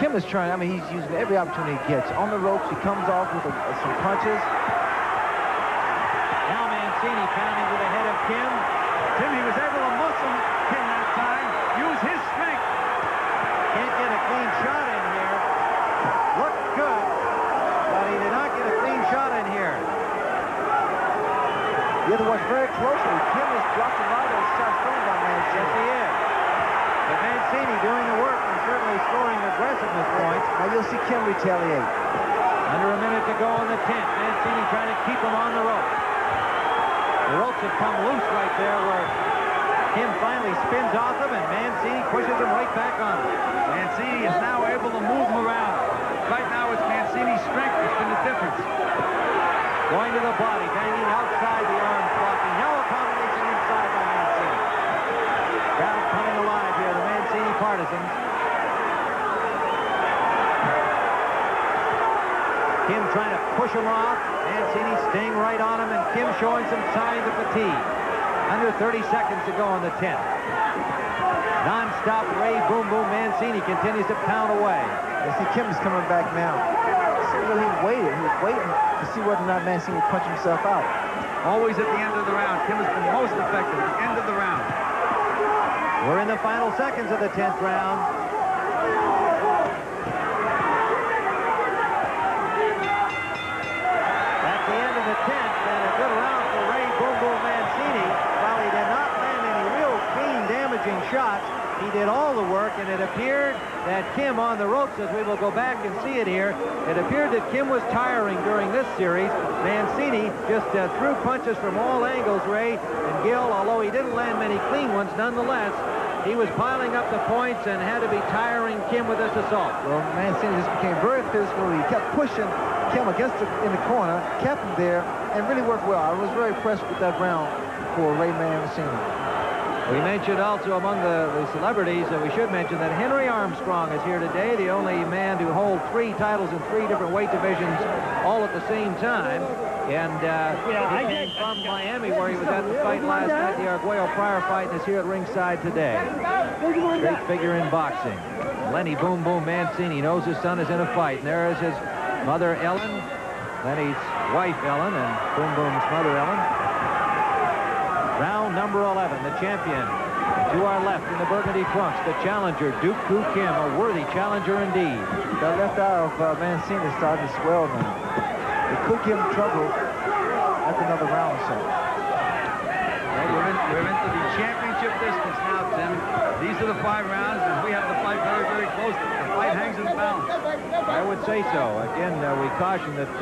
Speaker 4: Kim is trying, he's using every opportunity he gets. On the ropes, he comes off with some punches.
Speaker 3: Mancini pounding to the head of Kim.
Speaker 5: Tim, he was able to muscle Kim that time. Use his strength.
Speaker 3: Can't get a clean shot in here. Looked good, but he did not get a clean shot in here.
Speaker 4: You have to watch very closely. Kim is blocking a lot of those shots thrown by Mancini.
Speaker 3: Yes, he is. But Mancini doing the work and certainly scoring aggressiveness points.
Speaker 4: Now you'll see Kim retaliate.
Speaker 3: Under a minute to go in the 10th. Mancini trying to keep him on the rope. The ropes have come loose right there where Kim finally spins off him and Mancini pushes him right back on him.
Speaker 5: Mancini is now able to move him around. Right now it's Mancini's strength that's been the difference.
Speaker 3: Going to the body, banging outside the arms, blocking. Now a combination inside by Mancini. Crowd coming alive here, the Mancini partisans. Kim trying to push him off. Mancini staying right on him, and Kim showing some signs of fatigue. Under 30 seconds to go in the 10th. Non-stop Ray Boom Boom Mancini continues to pound away.
Speaker 4: You see Kim is coming back now. So he waited. He was waiting to see whether or not Mancini would punch himself out.
Speaker 5: Always at the end of the round. Kim has been most effective at the end of the round.
Speaker 3: We're in the final seconds of the 10th round. At the end of the 10th, and a good round for Ray Boom Boom Mancini. While he did not land any real clean, damaging shots, he did all the work, and it appeared that Kim on the ropes, as we will go back and see it here, it appeared that Kim was tiring during this series. Mancini just threw punches from all angles, Ray and Gil, although he didn't land many clean ones, nonetheless, he was piling up the points and had to be tiring Kim with this assault.
Speaker 4: Well, Mancini just became very physical. He kept pushing Kim in the corner, kept him there, and really worked well. I was very impressed with that round for Ray Mancini.
Speaker 3: We mentioned also among the celebrities that we should mention that Henry Armstrong is here today, the only man to hold 3 titles in 3 different weight divisions all at the same time. And he came from Miami, where he was at the fight last night, the Arguello Pryor fight, and is here at ringside today. Great figure in boxing. Lenny Boom Boom Mancini knows his son is in a fight, and there is his mother, Ellen, Lenny's wife, Ellen, and Boom Boom's mother, Ellen. Round number 11, the champion. To our left in the burgundy trunks, the challenger, Duk Koo Kim, a worthy challenger indeed.
Speaker 4: The left eye of Mancini started to swell now. It could give him trouble after another round or so.
Speaker 5: Well, we're into the championship distance now, Tim. These are the 5 rounds, and we have the fight very, very close. The fight hangs in the balance.
Speaker 3: I would say so. Again, we caution that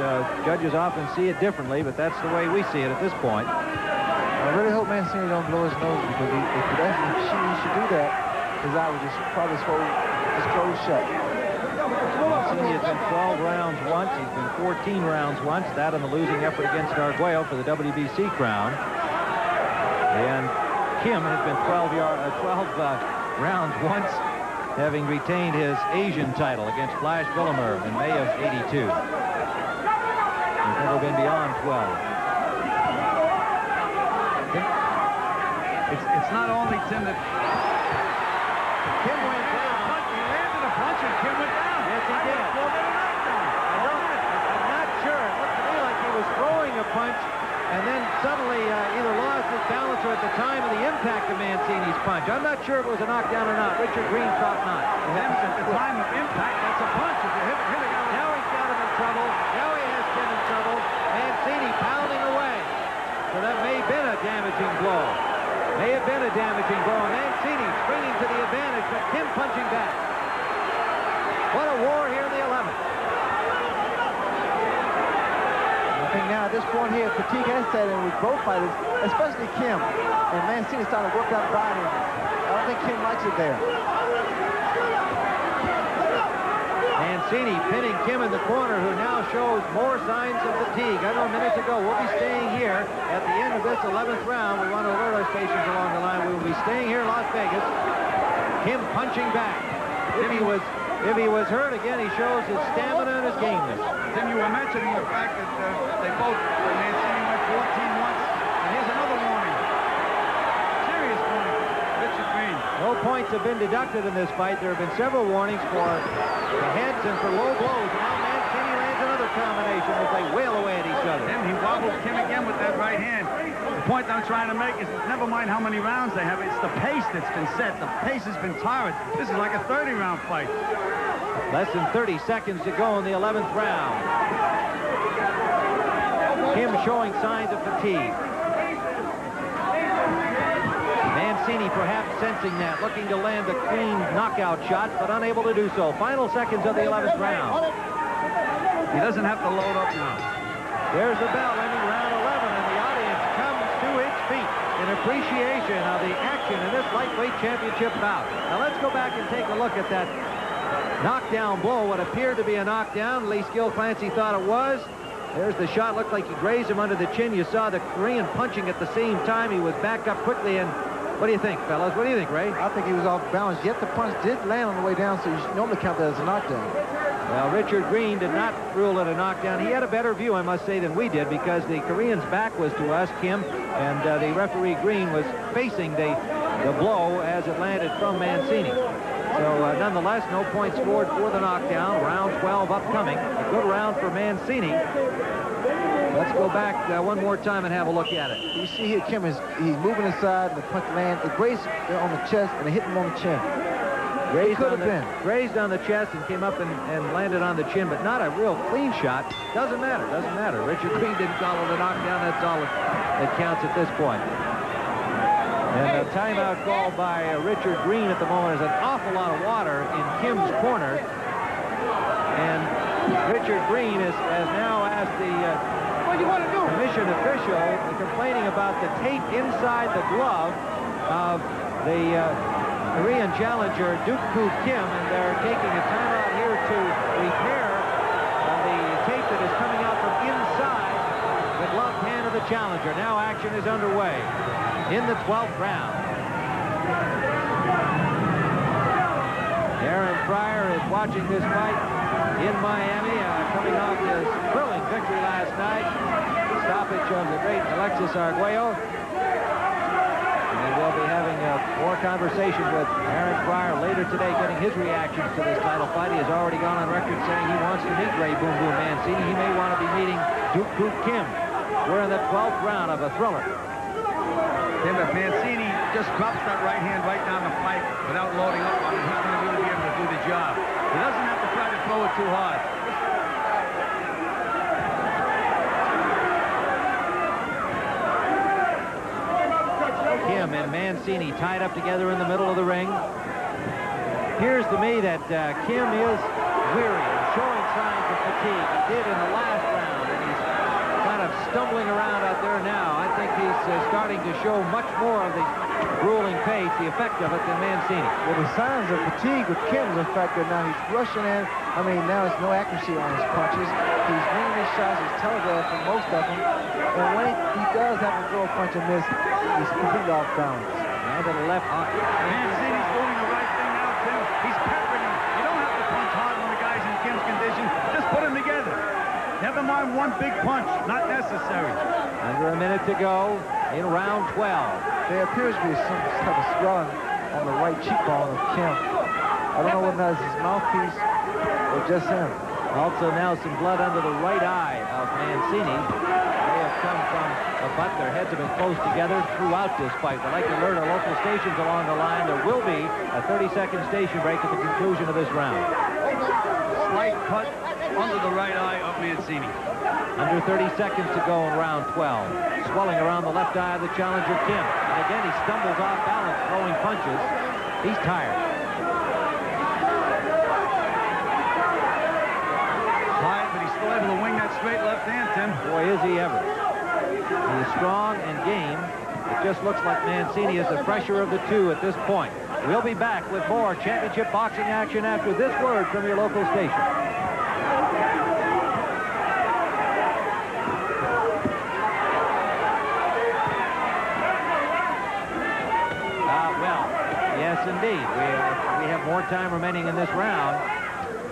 Speaker 3: judges often see it differently, but that's the way we see it at this point.
Speaker 4: I really hope Mancini don't blow his nose, because if he should do that, his eye would just probably close shut.
Speaker 3: Mancini has been 12 rounds once. He's been 14 rounds once. That in the losing effort against Arguello for the WBC crown. And Kim has been 12 rounds once, having retained his Asian title against Flash Villemur in May of '82. He's never been beyond 12.
Speaker 5: It's not only, Tim, that Kim went down. He landed a punch and Kim went down.
Speaker 3: Yes, he did. I'm not sure. It looked to me like he was throwing a punch and then suddenly either lost his balance or at the time of the impact of Mancini's punch. I'm not sure if it was a knockdown or not. Richard Green thought not.
Speaker 5: At the time of impact, that's a punch. If you hit it out.
Speaker 3: Now he's got him in trouble. Now he has Kim in trouble. Mancini pounding away. So that may have been a damaging blow. May have been a damaging blow. Mancini springing to the advantage, but Kim punching back. What a war here in the 11th.
Speaker 4: I think now at this point here, fatigue has set in with both fighters, especially Kim. And Mancini starting to work out body. I don't think Kim likes it there.
Speaker 3: Mancini pinning Kim in the corner, who now shows more signs of fatigue. I know minutes ago, we'll be staying here at the end of this 11th round. We want to alert our stations along the line. We will be staying here in Las Vegas. Kim punching back. If he was hurt again, he shows his stamina and his gameness.
Speaker 5: Tim, you were mentioning the fact that they both, Mancini went 14 once, and here's another warning. Serious warning. Richard Green.
Speaker 3: No points have been deducted in this fight. There have been several warnings for the heads and for low blows. Now Mancini lands another combination as they wail away at each other.
Speaker 5: Tim, he wobbled Kim again with that right hand. The point I'm trying to make is never mind how many rounds they have. It's the pace that's been set. The pace has been torrid. This is like a 30-round fight.
Speaker 3: Less than 30 seconds to go in the 11th round. Kim showing signs of fatigue. Mancini perhaps sensing that, looking to land a clean knockout shot, but unable to do so. Final seconds of the 11th round.
Speaker 5: He doesn't have to load up now.
Speaker 3: There's the bell ending round 11, and the audience comes to its feet in appreciation of the action in this lightweight championship bout. Now let's go back and take a look at that knockdown blow, what appeared to be a knockdown. At least Gil Clancy thought it was. There's the shot. Looked like he grazed him under the chin. You saw the Korean punching at the same time. He was back up quickly. And what do you think, fellas? What do you think, Ray?
Speaker 4: I think he was off balance, yet the punch did land on the way down, so you should normally count that as a knockdown.
Speaker 3: Well, Richard Green did not rule it a knockdown. He had a better view, I must say, than we did, because the Korean's back was to us, Kim, and the referee Green was facing the blow as it landed from Mancini. So, nonetheless, no points scored for the knockdown. Round 12 upcoming. A good round for Mancini. Let's go back one more time and have a look at it.
Speaker 4: You see here, Kim he's moving inside, and the punch lands. It grazed on the chest, and it hit him on the chin.
Speaker 3: Grazed on the chest and came up and landed on the chin, but not a real clean shot. Doesn't matter. Richard Green didn't call it a knockdown. That's all that counts at this point. And a timeout call by Richard Green at the moment. There's an awful lot of water in Kim's corner. And Richard Green has now asked the commission official complaining about the tape inside the glove of the Korean challenger, Duk Koo Kim, and they're taking a timeout here to repair the tape that is coming out from inside the gloved hand of the challenger. Now action is underway in the 12th round. Aaron Pryor is watching this fight in Miami, coming off his thrilling victory last night. Stoppage of the great Alexis Arguello. And we'll be having more conversation with Aaron Pryor later today, getting his reactions to this title fight. He has already gone on record saying he wants to meet Ray Boom Boom Mancini. He may want to be meeting Duk Koo Kim. We're in the 12th round of a thriller.
Speaker 5: Tim, if Mancini just drops that right hand right down the pipe without loading up on it, he's going to really be able to do the job. He doesn't have to try to throw it too hard.
Speaker 3: Kim and Mancini tied up together in the middle of the ring. Appears to me that Kim is weary and showing signs of fatigue. He did in the last round, and he's kind of stumbling around out there now. I think he's starting to show much more of the grueling pace, the effect of it, than Mancini.
Speaker 4: Well, the signs of fatigue with Kim is the fact that now he's rushing in. I mean, now there's no accuracy on his punches. He's bringing his shots, he's telegraphing most of them. And when he does have to throw a punch and miss, he's completely off balance.
Speaker 3: Now to the left.
Speaker 5: Mancini's doing the right thing now, Tim. He's peppering him. You don't have to punch hard when the guy's in Kim's condition. Just put him together. Never mind one big punch. Not necessary.
Speaker 3: Under a minute to go in round 12.
Speaker 4: There appears to be some type of swelling on the right cheekbone of Kim. I don't know whether that's his mouthpiece or just him.
Speaker 3: Also now some blood under the right eye of Mancini. They have come from the butt. Their heads have been close together throughout this fight. We'd like to alert our local stations along the line. There will be a 30-second station break at the conclusion of this round.
Speaker 5: Slight cut under the right eye of Mancini.
Speaker 3: Under 30 seconds to go in round 12. Swelling around the left eye of the challenger, Kim. And again, he stumbles off balance, throwing punches. He's tired.
Speaker 5: Tired, but he's still able to wing that straight left hand, Tim.
Speaker 3: Boy, is he ever. He is strong and game. It just looks like Mancini is the fresher of the two at this point. We'll be back with more championship boxing action after this word from your local station. Yes, indeed. We have more time remaining in this round.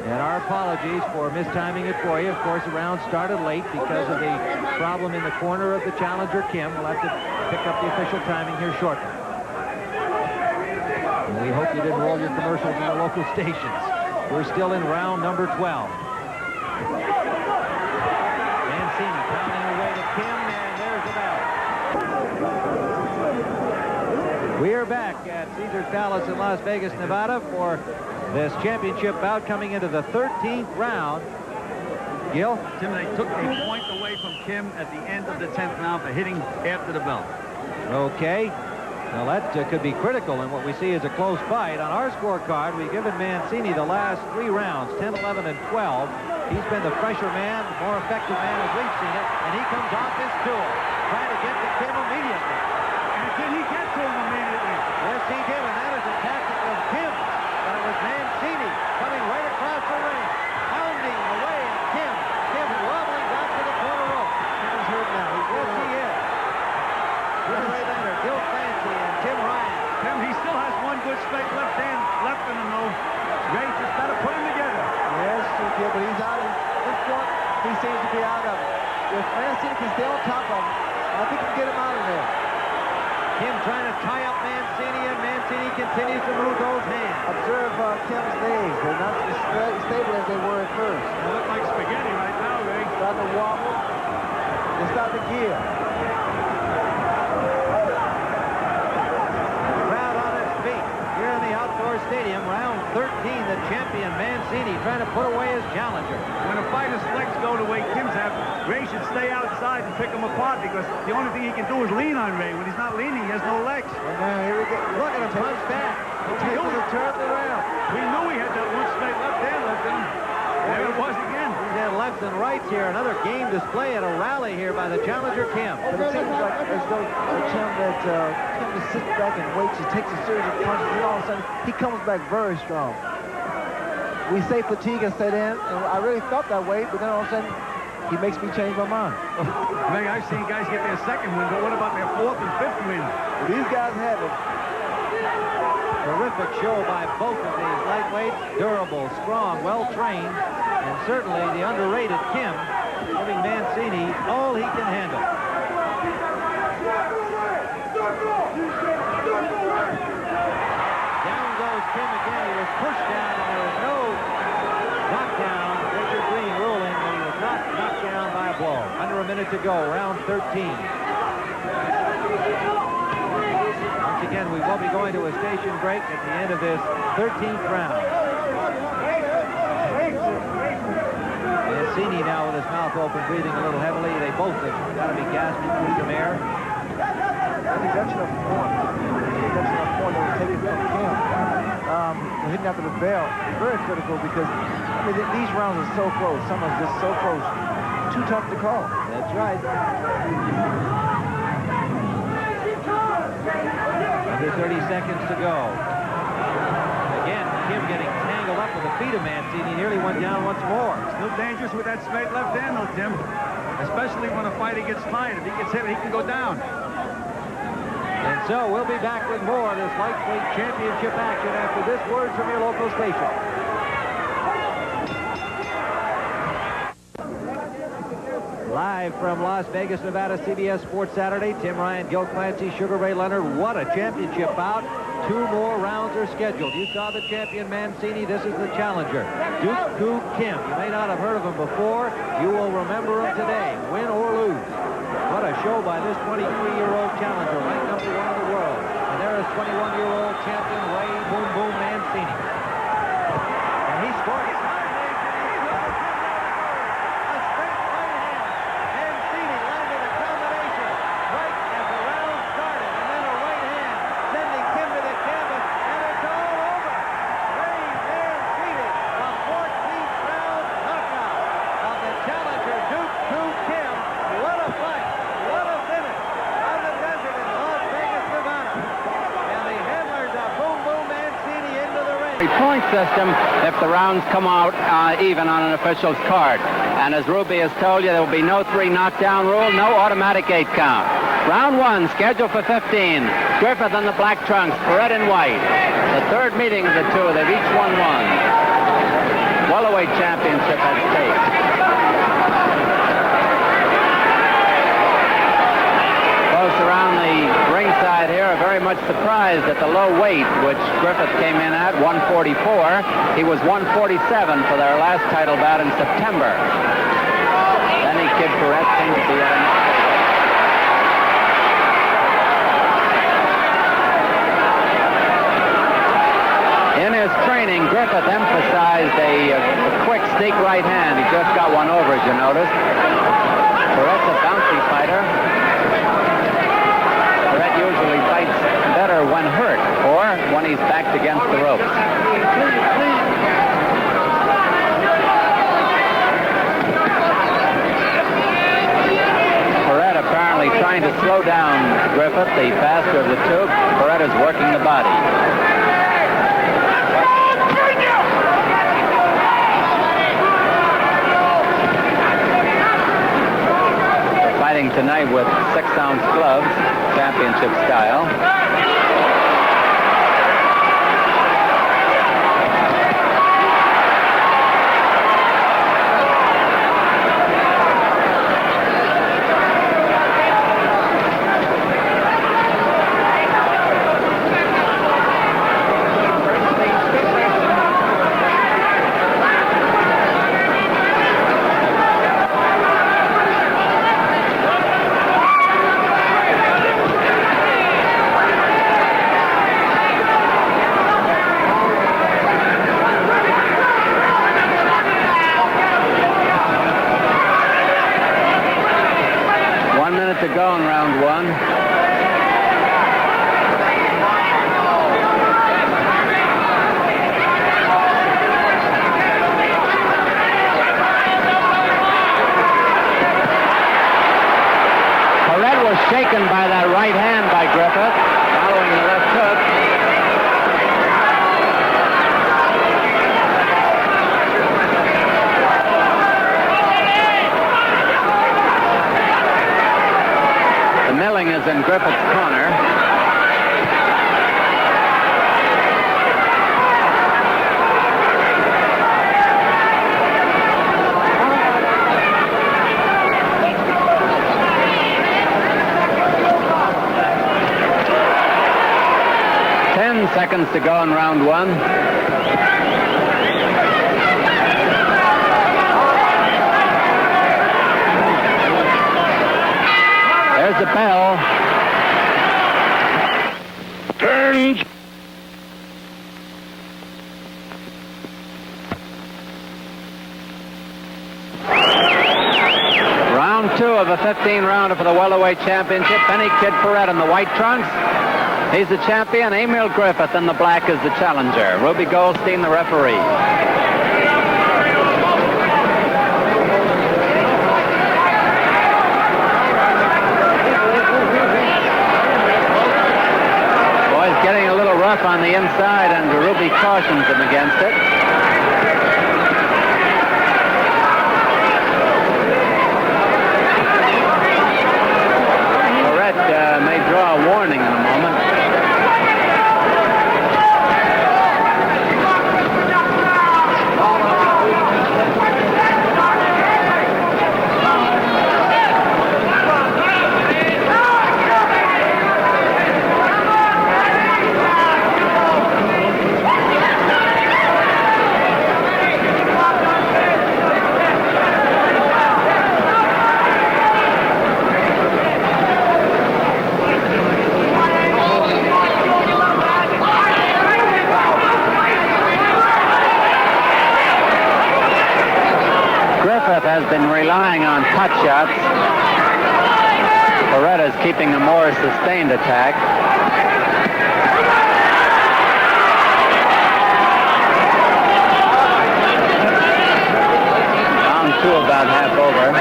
Speaker 3: And our apologies for mistiming it for you. Of course, the round started late because of the problem in the corner of the challenger, Kim. We'll have to pick up the official timing here shortly. And we hope you didn't roll your commercials in the local stations. We're still in round number 12. Mancini pounding away to Kim, and there's the bell. We are back at Caesars Palace in Las Vegas, Nevada for this championship bout coming into the 13th round. Gil?
Speaker 5: Tim, they took a point away from Kim at the end of the 10th round for hitting after the bell.
Speaker 3: Okay. Well, that could be critical in what we see as a close fight. On our scorecard, we've given Mancini the last 3 rounds, 10, 11, and 12. He's been the fresher man, more effective man as we've seen it, and he comes off his tool, trying to get to Kim immediately.
Speaker 5: And did he get to him immediately?
Speaker 3: Yes, he did, and that is a tactic of Kim. But it was Mancini coming right across the ring, pounding away at Kim. Kim wobbling back to the corner rope.
Speaker 4: He's hurt now.
Speaker 3: Yes, he is. With Ray Leonard, Gil Clancy, and Tim Ryan.
Speaker 5: Tim, he still has one good straight left hand left in him, though. Ray just got to put him together.
Speaker 4: Yes, yeah, but he's out of this point. He seems to be out of it. If Mancini can stay on top of him, I think he can get him out of there.
Speaker 3: Kim trying to tie up Mancini, and Mancini continues to move those hands.
Speaker 4: Observe Kim's legs. They're not as stable as they were at first.
Speaker 5: They look like spaghetti right now, Ray.
Speaker 4: Starting to wobble. They start to gear.
Speaker 3: Crowd on its feet here in the outdoor stadium. Round 13, the champion Mancini trying to put away his challenger.
Speaker 5: When a fighter's legs go the way Kim's have, Ray should stay outside and pick them apart because the only thing he can do is lean on Ray. When he's not leaning, he has no legs.
Speaker 4: And now here we go.
Speaker 3: Look at him punch back.
Speaker 4: He was turned around.
Speaker 5: We knew he had that one straight left hand left in him. There it was again.
Speaker 3: He's had lefts and rights here. Another game display at a rally here by the challenger Kim.
Speaker 4: But it seems like as though Kim just sits back and waits. He takes a series of punches, and all of a sudden he comes back very strong. We say fatigue has set in, and I really felt that way, but then all of a sudden he makes me change my mind.
Speaker 5: Ray, I've seen guys get their second win, but what about their 4th and 5th win?
Speaker 4: These guys have it.
Speaker 3: Terrific show by both of these lightweights. Durable, strong, well-trained, and certainly the underrated Kim giving Mancini all he can handle. Down goes Kim again. He was pushed down, and there was no knockdown. Richard Green ruling that he was not knocked down by a blow. Under a minute to go, round 13. we will be going to a station break at the end of this 13th round. Mancini now with his mouth open, breathing a little heavily. They both have got to be gasping through some air.
Speaker 4: Reduction of form. Reduction of form that was taken from Kim. Hitting after the bell is very critical because these rounds are so close. Some are just so close. Too tough to call.
Speaker 3: That's right. Under 30 seconds to go. Again, Kim getting tangled up with the feet of Mancini. Nearly went down once more.
Speaker 5: Still dangerous with that straight left hand, though, Tim. Especially when a fighter gets tired. If he gets hit, he can go down.
Speaker 3: And so we'll be back with more of this lightweight championship action after this word from your local station. Live from Las Vegas, Nevada, CBS Sports Saturday. Tim Ryan, Gil Clancy, Sugar Ray Leonard. What a championship bout. 2 more rounds are scheduled. You saw the champion Mancini. This is the challenger, Duk Koo Kim. You may not have heard of him before. You will remember him today, win or lose. What a show by this 23-year-old challenger, ranked number 1 in the world. And there is 21-year-old champion Ray Boom Boom Mancini. And he scored it.
Speaker 6: Point system if the rounds come out even on an official's card. And as Ruby has told you, there will be no 3 knockdown rule, no automatic 8 count. Round 1 scheduled for 15. Griffith in the black trunks, Paret in white. The third meeting of the two, they've each won 1. Welterweight championship at stake. Folks around the ringside here are very much surprised at the low weight which Griffith came in at, 144. He was 147 for their last title bout in September. Then Kid Paret seems to be at In his training, Griffith emphasized a quick sneak right hand. He just got one over, as you noticed. Paret's a bouncy fighter. Paret usually fights better when hurt or when he's backed against the ropes. Paret apparently trying to slow down Griffith, the faster of the two. Paret is working the body. Fighting tonight with 6-ounce gloves, championship style. To go in round 1. Paret was shaken by that right hand by Griffith, following the left hook. Milling is in Griffith's corner. Seconds to go in round 1. There's the bell.
Speaker 7: Turn
Speaker 6: 15-rounder for the welterweight championship. Benny Kid Paret in the white trunks. He's the champion. Emile Griffith in the black is the challenger. Ruby Goldstein, the referee. Boy's getting a little rough on the inside, and Ruby cautions him against it. May draw a warning in a moment. Has been relying on cut shots. Paret is keeping a more sustained attack. Round 2 about half over.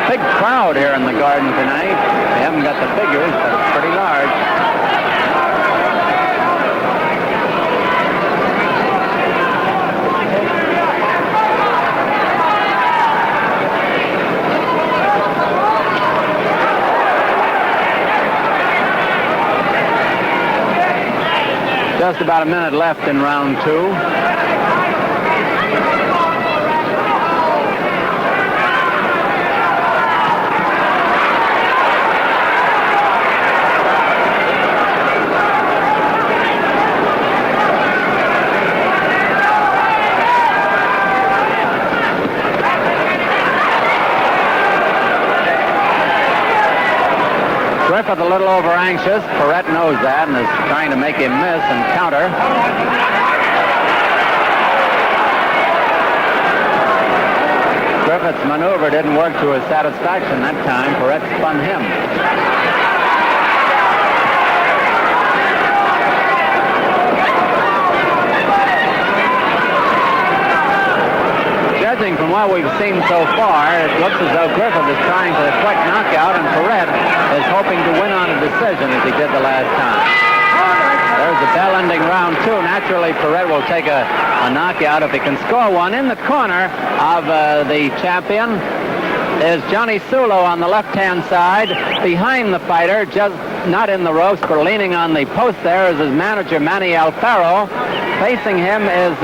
Speaker 6: Big crowd here in the Garden tonight. They haven't got the figures, but it's pretty large. Just about a minute left in round 2. Griffith a little over anxious. Paret knows that and is trying to make him miss and counter. Griffith's maneuver didn't work to his satisfaction that time. Paret spun him. Judging from what we've seen so far, it looks as though Griffith is trying for a quick knockout, and Paret is hoping to win on a decision as he did the last time. There's the bell ending round 2. Naturally, Paret will take a knockout if he can score one. In the corner of the champion is Johnny Sulo on the left-hand side. Behind the fighter, just not in the ropes, but leaning on the post there, is his manager, Manny Alfaro. Facing him is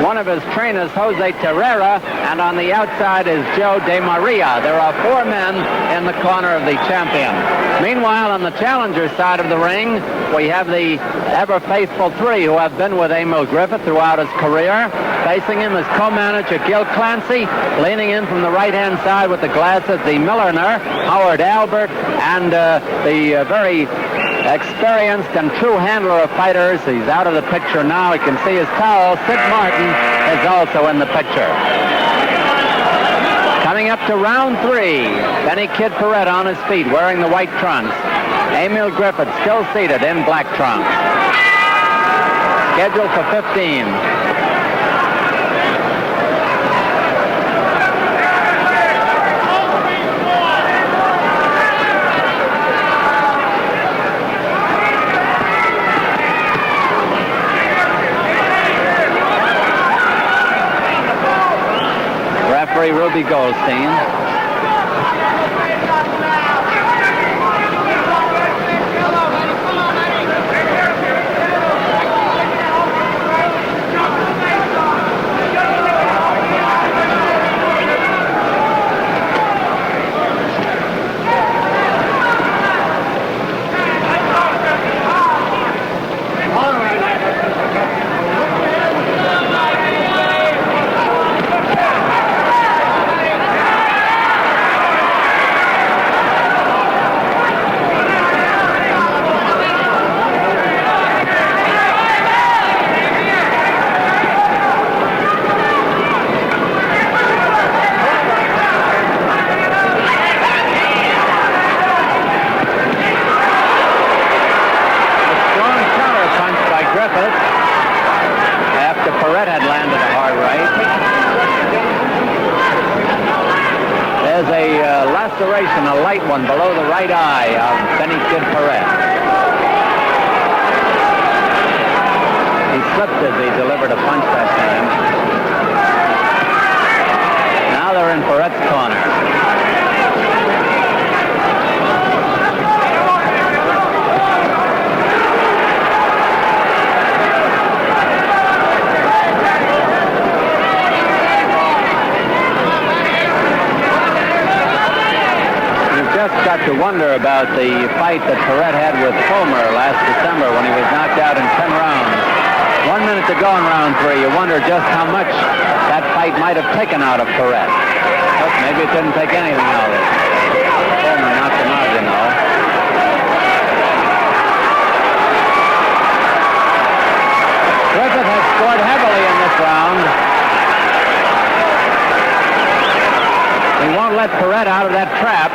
Speaker 6: one of his trainers, Jose Terrera, and on the outside is Joe De Maria. There are 4 men in the corner of the champion. Meanwhile, on the challenger side of the ring, we have the ever-faithful 3 who have been with Emile Griffith throughout his career. Facing him is co-manager Gil Clancy. Leaning in from the right-hand side with the glasses, the milliner, Howard Albert, and the very experienced and true handler of fighters. He's out of the picture now. You can see his towel. Sid Martin is also in the picture. Coming up to round 3, Benny Kid Paret on his feet, wearing the white trunks. Emile Griffith still seated in black trunks. Scheduled for 15. Referee Ruby Goldstein. Griffith after Paret had landed a hard right. There's a laceration, a light one, below the right eye of Benny Kid Paret. He slipped as he delivered a punch that time. Now they're in Paret's corner. Just got to wonder about the fight that Paret had with Fulmer last December when he was knocked out in 10 rounds. 1 minute to go in round 3. You wonder just how much that fight might have taken out of Paret. But maybe it didn't take anything out of it. Fulmer knocked him out, you know. Griffith has scored heavily in this round. He won't let Paret out of that trap.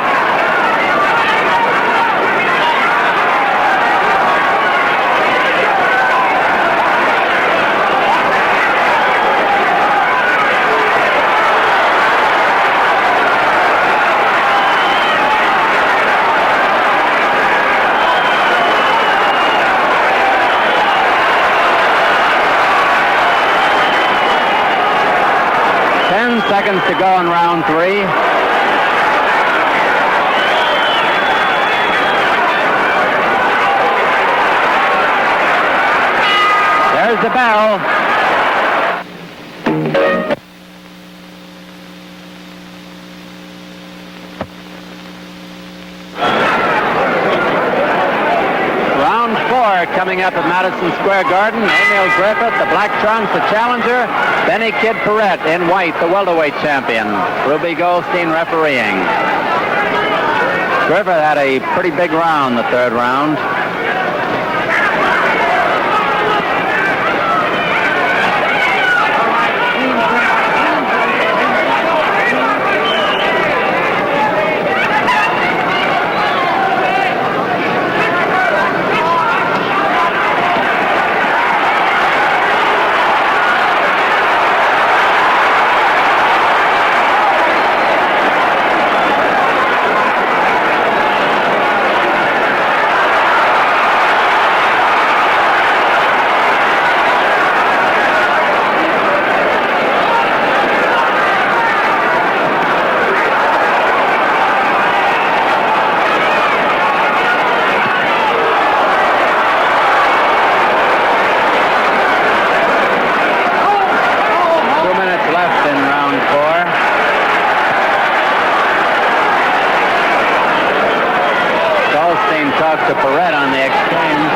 Speaker 6: 10 seconds to go in round 3. There's the bell. Round 4 coming up at Madison Square Garden. Emile Griffith, the black trunks, the challenger. Benny Kid Paret in white, the welterweight champion. Ruby Goldstein refereeing. Griffith had a pretty big round, the third round. To Paret on the exchange.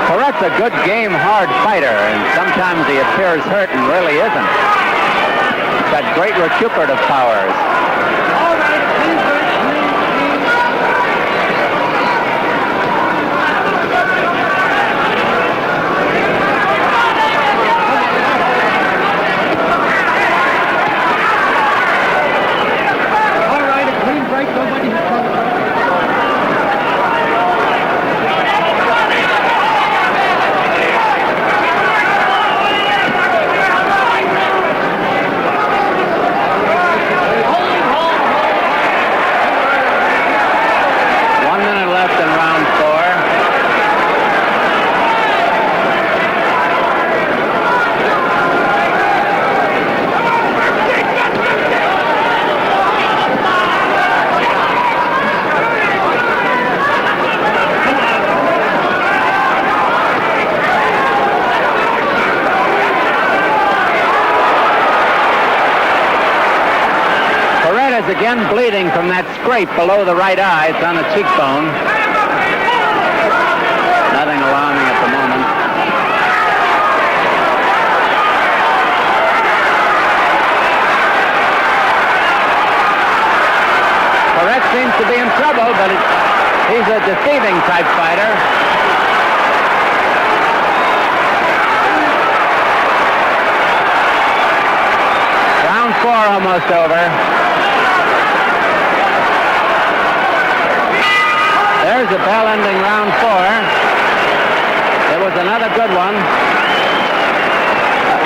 Speaker 6: Paret's a good game, hard fighter, and sometimes he appears hurt and really isn't. He's got great recuperative powers. Again bleeding from that scrape below the right eye. It's on the cheekbone. Nothing alarming at the moment. Paret seems to be in trouble, but he's a deceiving type fighter. Round 4 almost over. There's a bell ending round 4. It was another good one.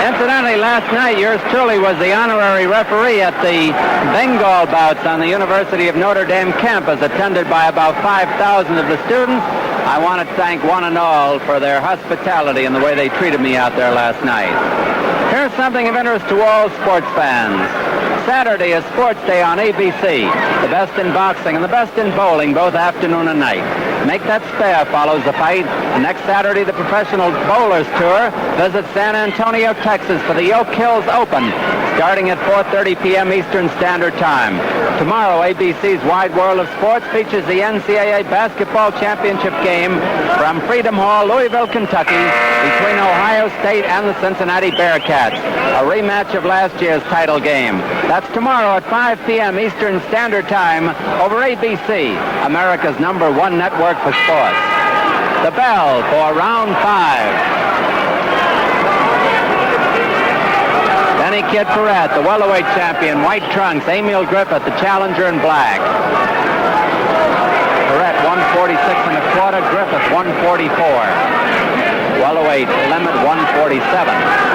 Speaker 6: Incidentally, last night, yours truly was the honorary referee at the Bengal bouts on the University of Notre Dame campus, attended by about 5,000 of the students. I want to thank one and all for their hospitality and the way they treated me out there last night. Here's something of interest to all sports fans. Saturday is Sports Day on ABC. The best in boxing and the best in bowling, both afternoon and night. Make That Spare follows the fight. Next Saturday, the Professional Bowlers Tour visits San Antonio, Texas for the Oak Hills Open, starting at 4:30 p.m. Eastern Standard Time. Tomorrow, ABC's Wide World of Sports features the NCAA Basketball Championship game from Freedom Hall, Louisville, Kentucky, between Ohio State and the Cincinnati Bearcats, a rematch of last year's title game. That's tomorrow at 5 p.m. Eastern Standard Time over ABC, America's #1 network for sports. The bell for round 5. Benny Kid Paret, the welterweight champion, white trunks. Emile Griffith, the challenger in black. Paret 146.25, Griffith 144. Welterweight limit 147.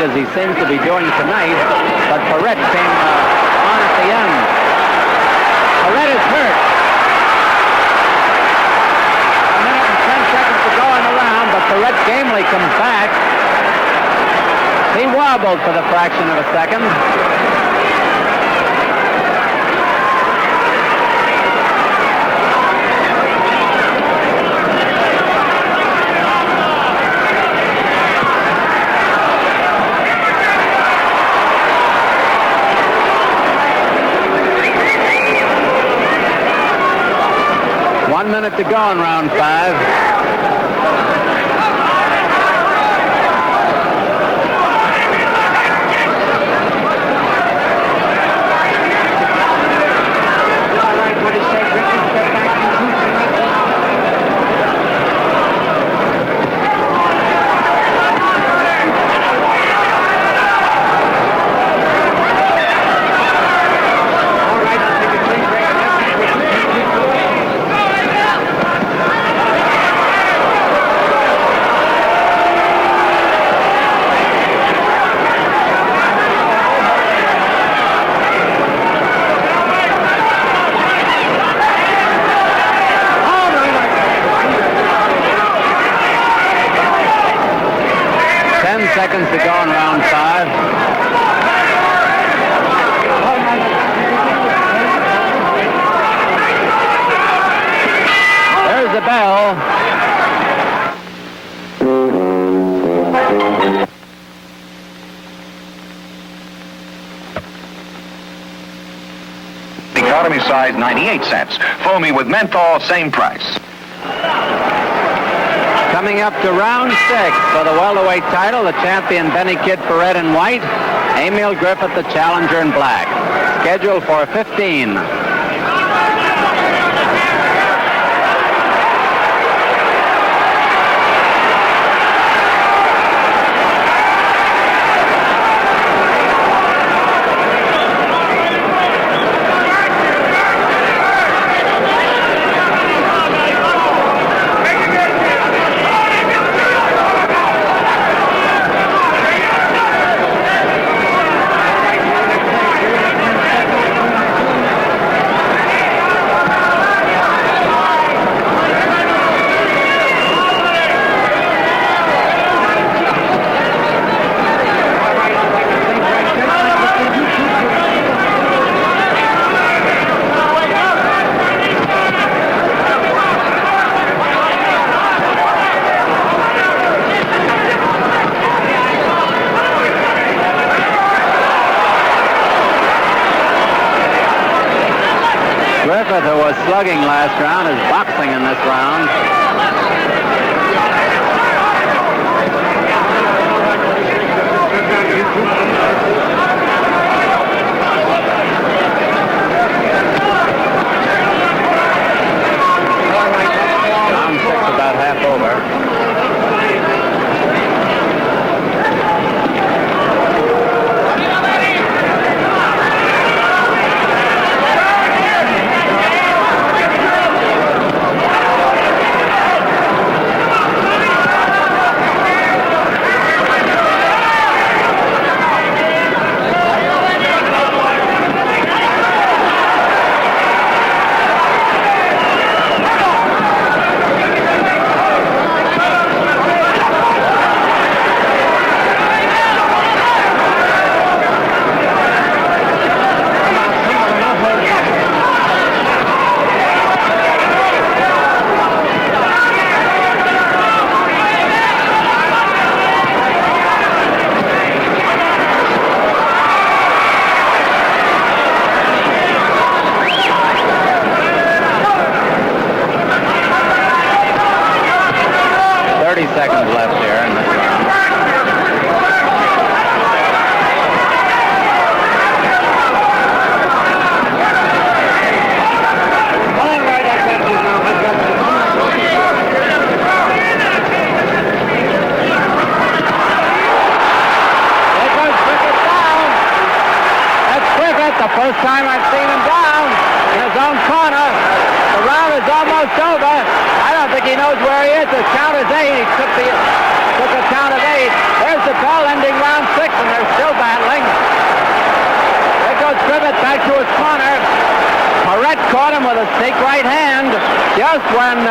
Speaker 6: He seems to be doing tonight, but Paret came on at the end. Paret is hurt. A minute and 10 seconds to go in the round, but Paret gamely comes back. He wobbled for the fraction of a second. To go in round 5. Seconds to go in round 5. There's the bell.
Speaker 7: Economy size 98 cents. Foamy with menthol, same price.
Speaker 6: Coming up to round 6 for the welterweight title, the champion Benny Kid Paret in white, Emile Griffith, the challenger in black. Scheduled for 15. Griffith, who was slugging last round, is boxing in this round. Round 6 about half over. 30 seconds left here in this round. The first time I've seen him down in his own corner. The round is almost over. I don't think he knows where he is. The count is 8. He took a count of 8. There's the bell ending round 6, and they're still battling. There goes Griffith back to his corner. Paret caught him with a sneak right hand just when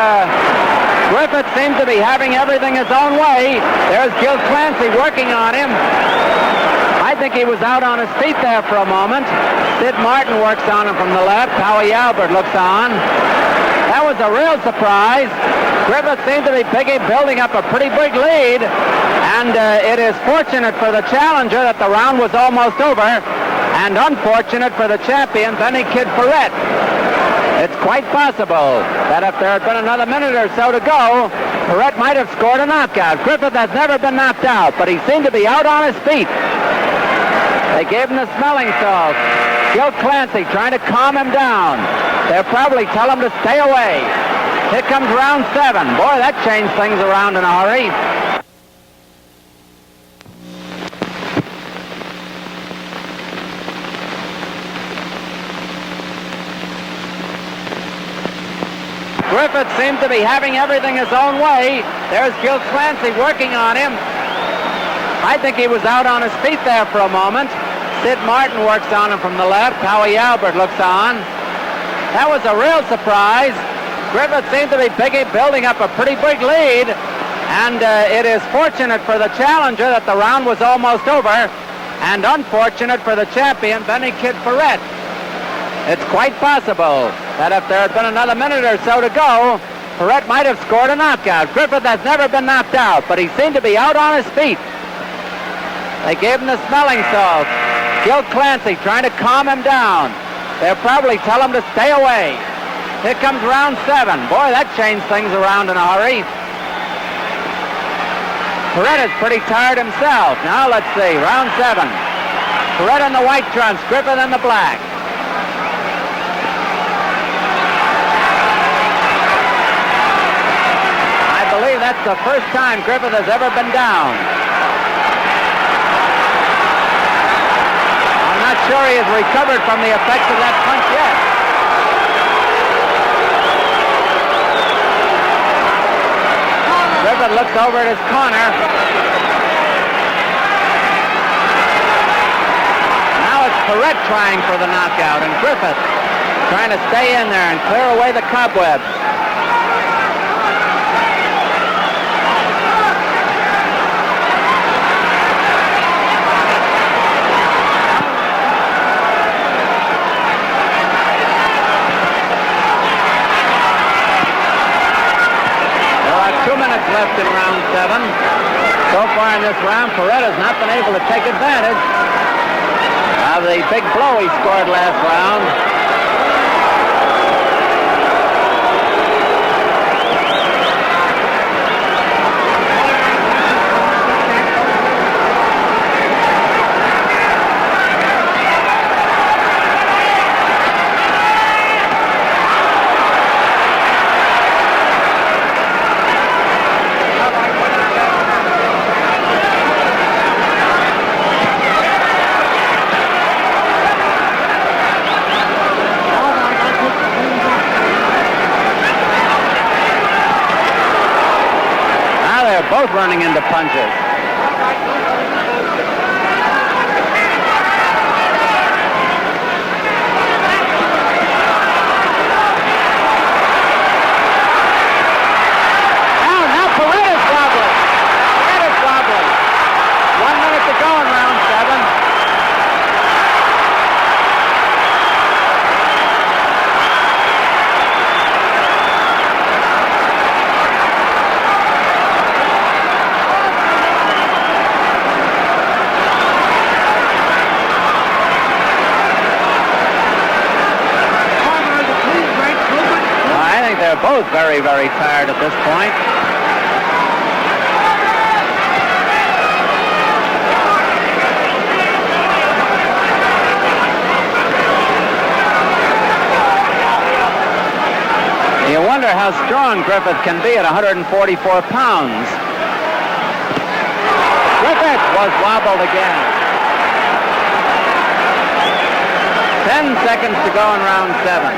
Speaker 6: Griffith seemed to be having everything his own way. There's Gil Clancy working on him. I think he was out on his feet there for a moment. Sid Martin works on him from the left. Howie Albert looks on. That was a real surprise. Griffith seemed to be building up a pretty big lead. And it is fortunate for the challenger that the round was almost over. And unfortunate for the champion, Benny Kid Paret. It's quite possible that if there had been another minute or so to go, Paret might have scored a knockout. Griffith has never been knocked out, but he seemed to be out on his feet. They gave him the smelling salts. Gil Clancy trying to calm him down. They'll probably tell him to stay away. Here comes round 7. Boy, that changed things around in a hurry. Griffith seemed to be having everything his own way. There's Gil Clancy working on him. I think he was out on his feet there for a moment. Sid Martin works on him from the left. Howie Albert looks on. That was a real surprise. Griffith seemed to be building up a pretty big lead. And it is fortunate for the challenger that the round was almost over. And unfortunate for the champion, Benny Kid Paret. It's quite possible that if there had been another minute or so to go, Paret might have scored a knockout. Griffith has never been knocked out, but he seemed to be out on his feet. They gave him the smelling salts. Gil Clancy trying to calm him down. They'll probably tell him to stay away. Here comes round 7. Boy, that changed things around in a hurry. Paret is pretty tired himself. Now let's see, round 7. Paret in the white trunks, Griffith in the black. I believe that's the first time Griffith has ever been down. I'm not sure he has recovered from the effects of that punch yet. Griffith looks over at his corner. Now it's Paret trying for the knockout, and Griffith trying to stay in there and clear away the cobwebs. Left in round 7. So far in this round, Paret has not been able to take advantage of the big blow he scored last round. They're both running into punches. Now Paret is wobbling. Paret is wobbling. 1 minute to go in round 7. They're both very, very tired at this point. You wonder how strong Griffith can be at 144 pounds. Griffith was wobbled again. 10 seconds to go in round 7.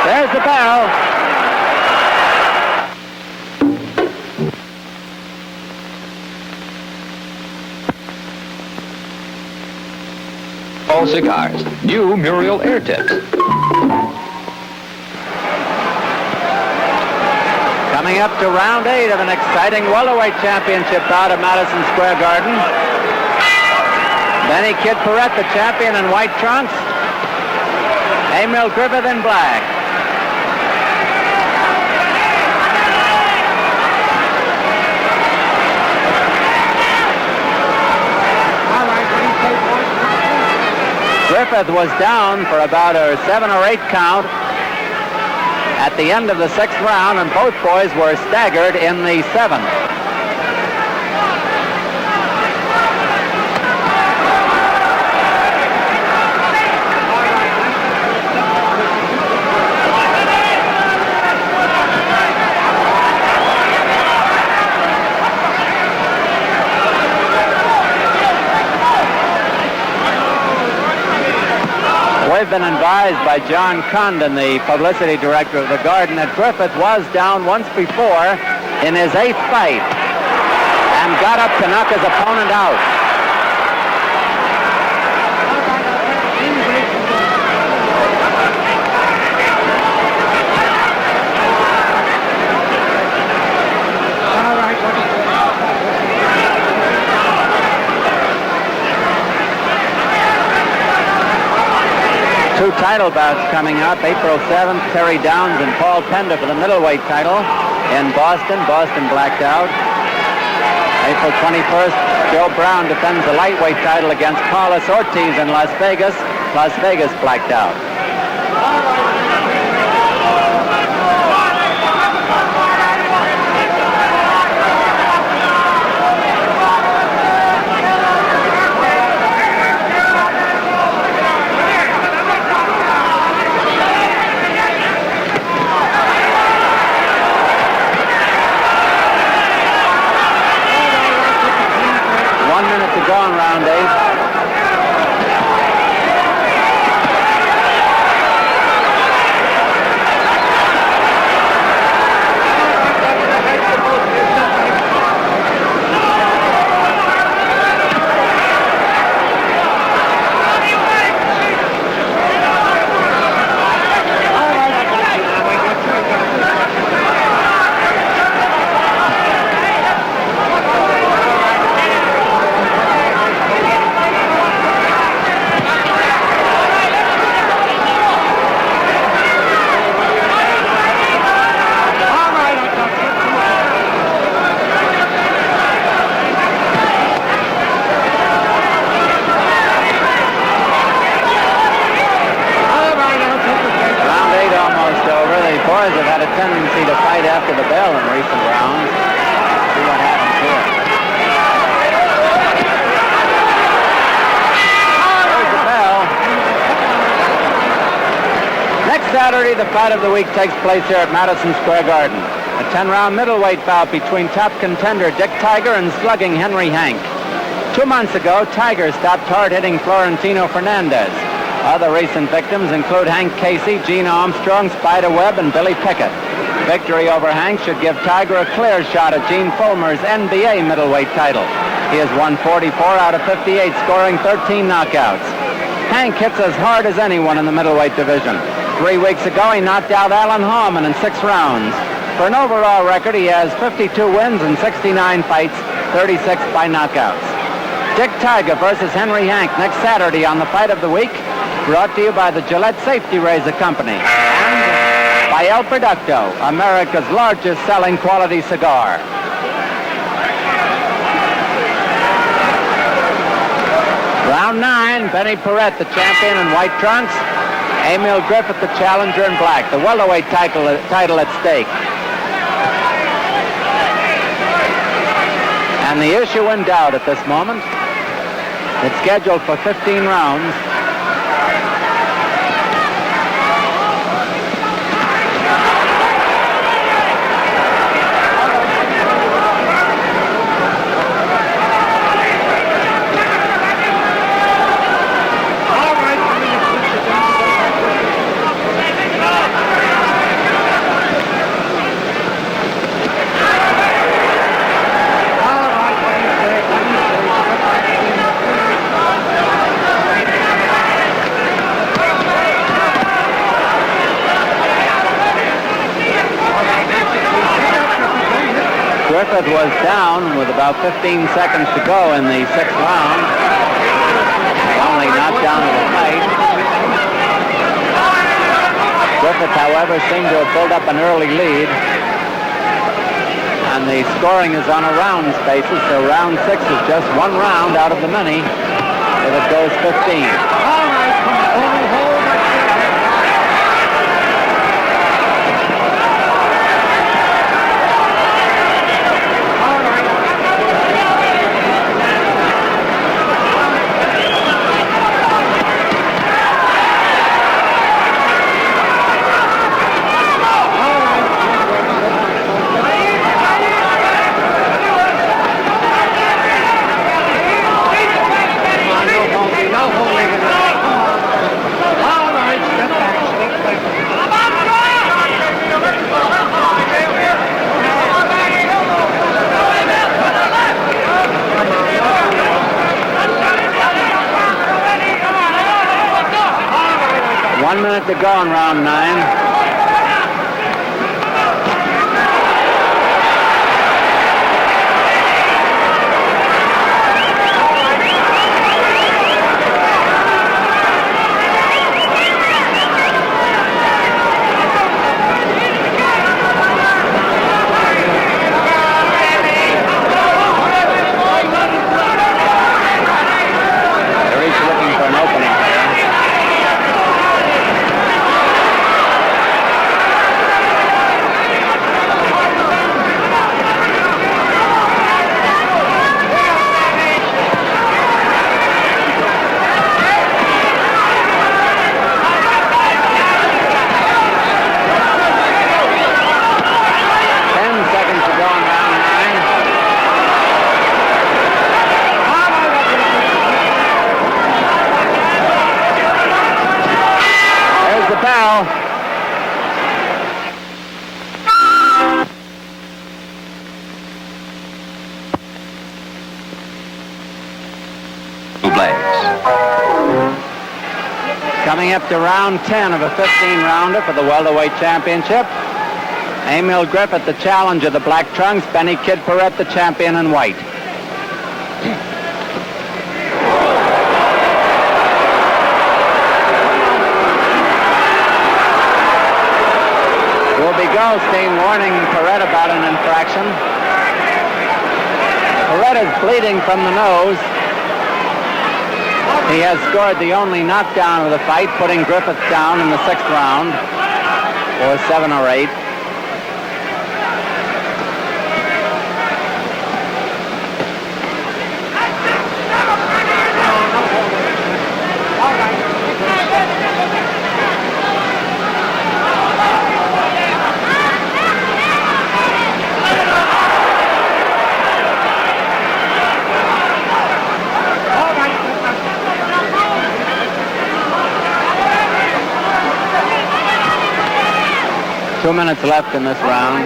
Speaker 6: There's the bell.
Speaker 8: All cigars. New Muriel air tips.
Speaker 6: Coming up to round 8 of an exciting welterweight championship bout at Madison Square Garden. Benny Kid Paret, the champion in white trunks. Emile Griffith in black. Griffith was down for about a 7 or 8 count at the end of the 6th round, and both boys were staggered in the 7th. We've been advised by John Condon, the publicity director of the Garden, that Griffith was down once before in his 8th fight and got up to knock his opponent out. Two title bouts coming up. April 7th, Terry Downs and Paul Pender for the middleweight title in Boston. Boston blacked out. April 21st, Joe Brown defends the lightweight title against Carlos Ortiz in Las Vegas. Las Vegas blacked out. To go in round 8. Tendency to fight after the bell in recent rounds. See what happens here. There's the bell. Next Saturday, the fight of the week takes place here at Madison Square Garden. A 10-round middleweight bout between top contender Dick Tiger and slugging Henry Hank. 2 months ago, Tiger stopped hard-hitting Florentino Fernandez. Other recent victims include Hank Casey, Gene Armstrong, Spider Webb, and Billy Pickett. Victory over Hank should give Tiger a clear shot at Gene Fulmer's NBA middleweight title. He has won 44 out of 58, scoring 13 knockouts. Hank hits as hard as anyone in the middleweight division. 3 weeks ago, he knocked out Alan Harmon in 6 rounds. For an overall record, he has 52 wins and 69 fights, 36 by knockouts. Dick Tiger versus Henry Hank next Saturday on the Fight of the Week, brought to you by the Gillette Safety Razor Company and by El Producto, America's largest selling quality cigar. Round 9, Benny Paret, the champion in white trunks. Emile Griffith, the challenger in black. The welterweight title at stake. And the issue in doubt at this moment. It's scheduled for 15 rounds. Griffith was down with about 15 seconds to go in the 6th round. Only knocked down to the fight. Griffith, however, seemed to have built up an early lead. And the scoring is on a rounds basis, so round 6 is just 1 round out of the many if it goes 15.
Speaker 2: All right, hold.
Speaker 6: 1 minute to go in round 9. Coming up to round 10 of a 15-rounder for the welterweight championship. Emile Griffith, the challenger, the black trunks. Benny Kid Paret, the champion in white. Ruby Goldstein warning Paret about an infraction. Paret is bleeding from the nose. He has scored the only knockdown of the fight, putting Griffith down in the 6th round, or 7 or 8. 2 minutes left in this round.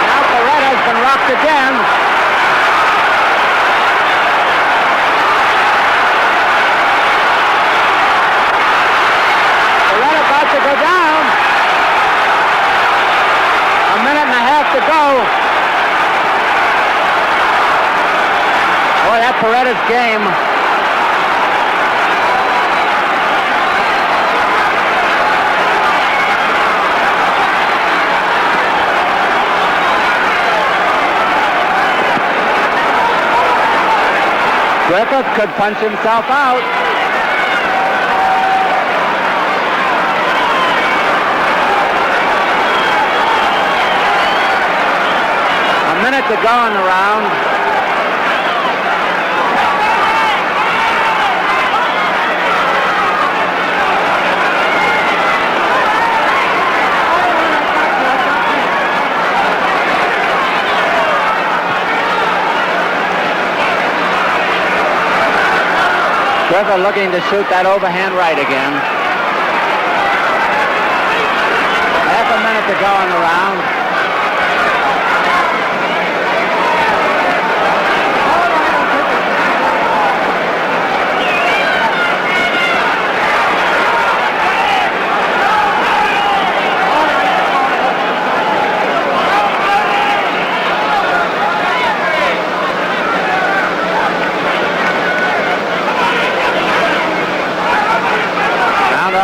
Speaker 6: Now Paret has been rocked again. Paret about to go down. A minute and a half to go. Boy, that Paret's game. Griffith could punch himself out. A minute to go in the round. Griffith looking to shoot that overhand right again. Half a minute to go in the round.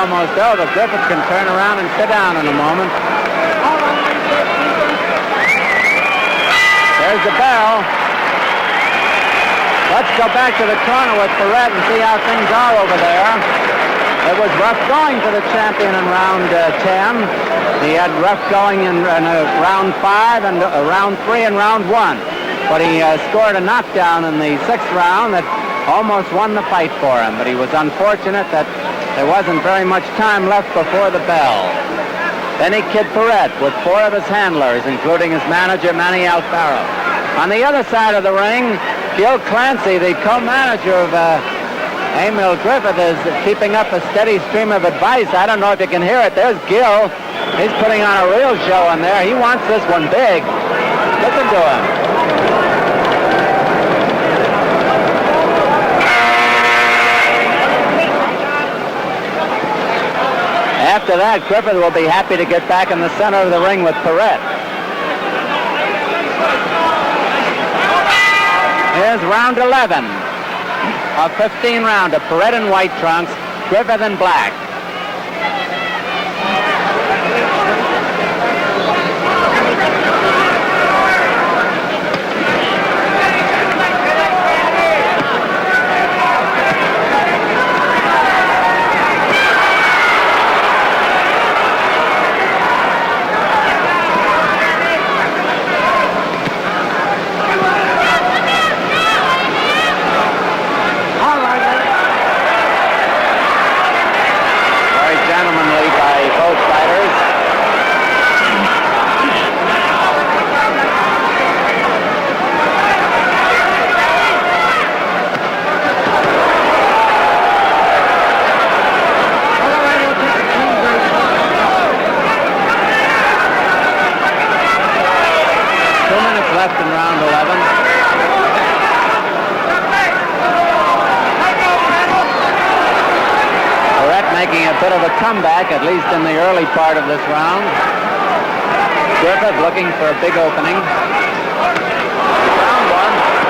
Speaker 6: Almost over. Griffith can turn around and sit down in a moment. There's the bell. Let's go back to the corner with Paret and see how things are over there. It was rough going for the champion in round 10. He had rough going in round 5 and round 3 and round 1. But he scored a knockdown in the 6th round that almost won the fight for him. But he was unfortunate that there wasn't very much time left before the bell. Then he kid Paret with 4 of his handlers, including his manager, Manny Alfaro. On the other side of the ring, Gil Clancy, the co-manager of Emile Griffith, is keeping up a steady stream of advice. I don't know if you can hear it. There's Gil. He's putting on a real show in there. He wants this one big. Listen to him. After that, Griffith will be happy to get back in the center of the ring with Paret. Here's round 11 of 15 rounder. Paret in white trunks, Griffith in black. Left in round 11. Paret making a bit of a comeback, at least in the early part of this round. Griffith looking for a big opening. Round 1.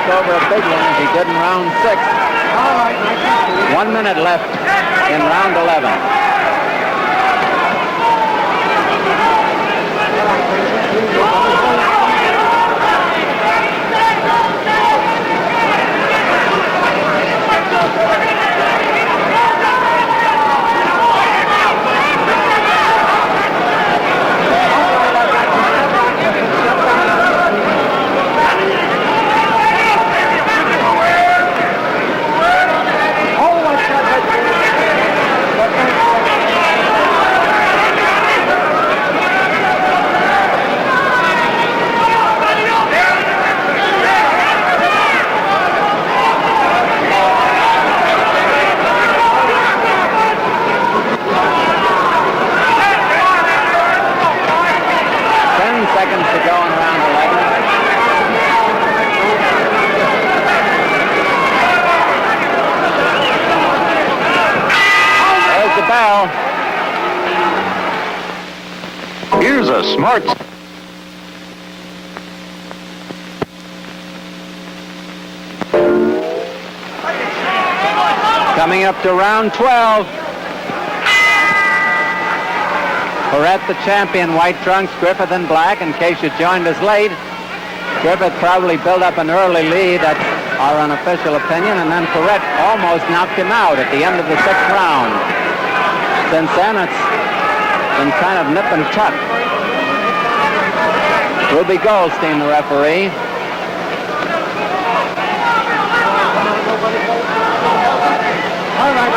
Speaker 6: Over a big one as he did in round 6. 1 minute left in round 11.
Speaker 7: Here's a smart...
Speaker 6: Coming up to round 12. Paret, the champion, white trunks, Griffith in black, in case you joined us late. Griffith probably built up an early lead, that's our unofficial opinion, and then Paret almost knocked him out at the end of the 6th round. Since then, it's been kind of nip and tuck. Ruby Goldstein, the referee.
Speaker 2: All right.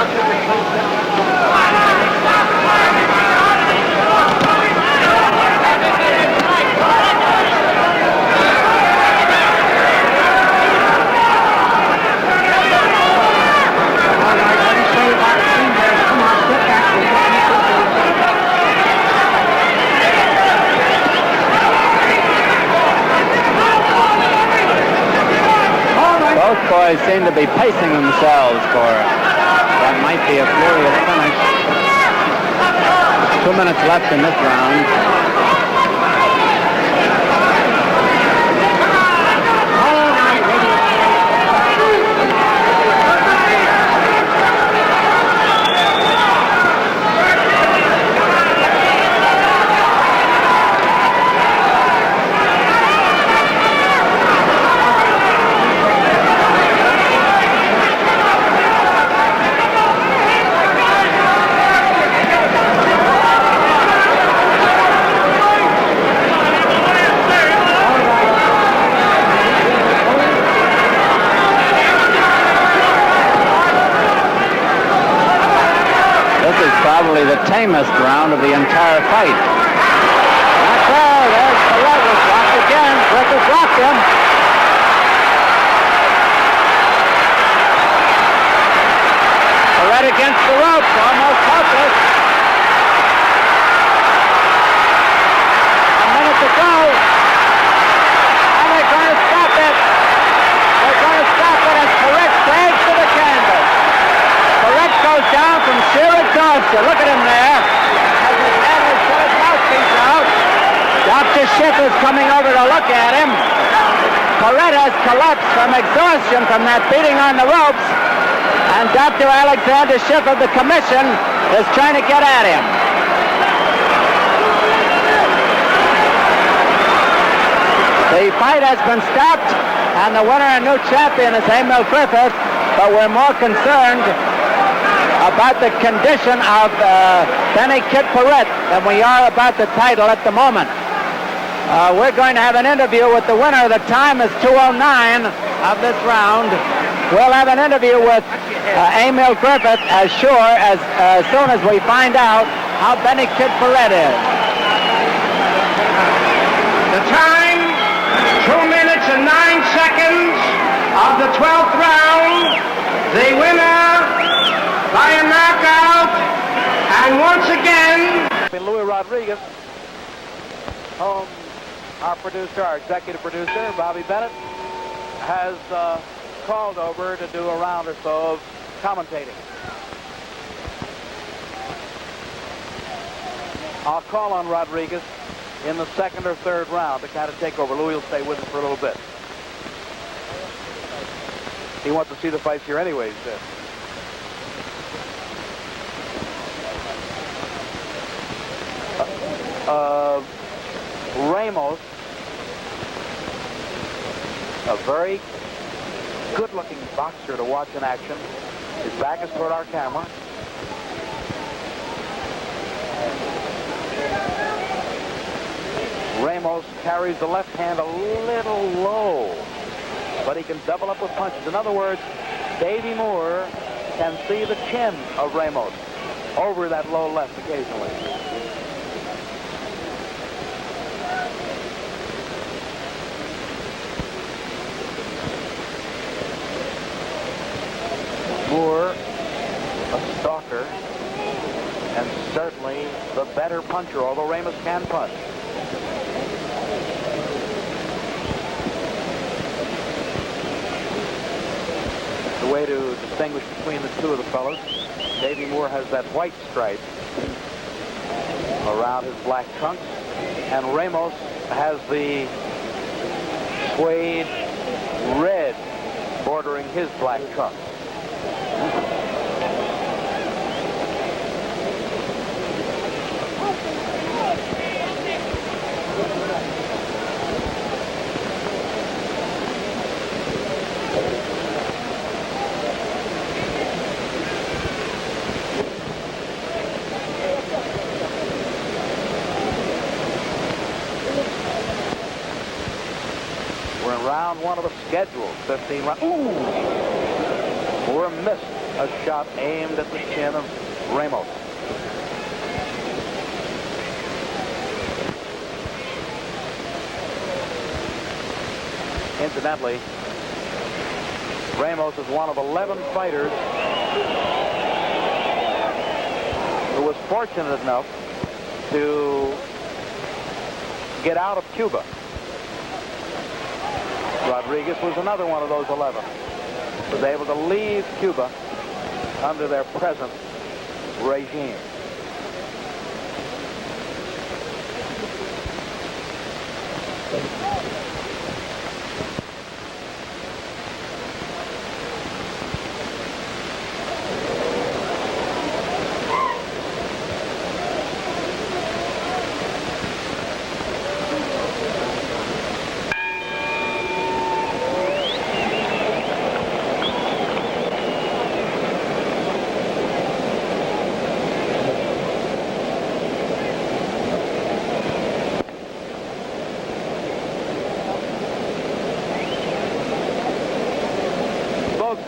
Speaker 6: Both boys seem to be pacing themselves for what might be a furious finish. 2 minutes left in this round. Probably the tamest round of the entire fight. Not there. There's Paret was blocked again. Griffith blocked him. Paret against the ropes, almost helpless. A minute to go. And they're going to stop it. They're going to stop it as Paret drags to the canvas. Paret goes down from sheer exhaustion. Look at him there. As his head has put his mouthpiece out. Dr. Schiff is coming over to look at him. Paret has collapsed from exhaustion from that beating on the ropes. And Dr. Alexander Schiff of the commission is trying to get at him. The fight has been stopped, and the winner and new champion is Emile Griffith, but we're more concerned about the condition of Benny Kid Paret than we are about the title at the moment. We're going to have an interview with the winner. The time is 2:09 of this round. We'll have an interview with Emile Griffith as soon as we find out how Benny Kid Paret is.
Speaker 2: The time, 2 minutes and 9 seconds of the 12th round. The winner by a knockout, and once again,
Speaker 9: Louis Rodriguez, whom our producer, our executive producer, Bobby Bennett, has called over to do a round or so of commentating. I'll call on Rodriguez in the 2nd or 3rd round to kind of take over. Louis will stay with us for a little bit. He wants to see the fights here anyways. Ramos, a very good-looking boxer to watch in action. His back is toward our camera. Ramos carries the left hand a little low, but he can double up with punches. In other words, Davey Moore can see the chin of Ramos over that low left occasionally. Moore, a stalker, and certainly the better puncher, although Ramos can punch. The way to distinguish between the two of the fellows, Davey Moore has that white stripe around his black trunks, and Ramos has the suede red bordering his black trunks. Round one of the schedule, 15 rounds. Ooh! Moore missed a shot aimed at the chin of Ramos. Incidentally, Ramos is one of 11 fighters who was fortunate enough to get out of Cuba. Rodriguez was another one of those 11. Was able to leave Cuba under their present regime.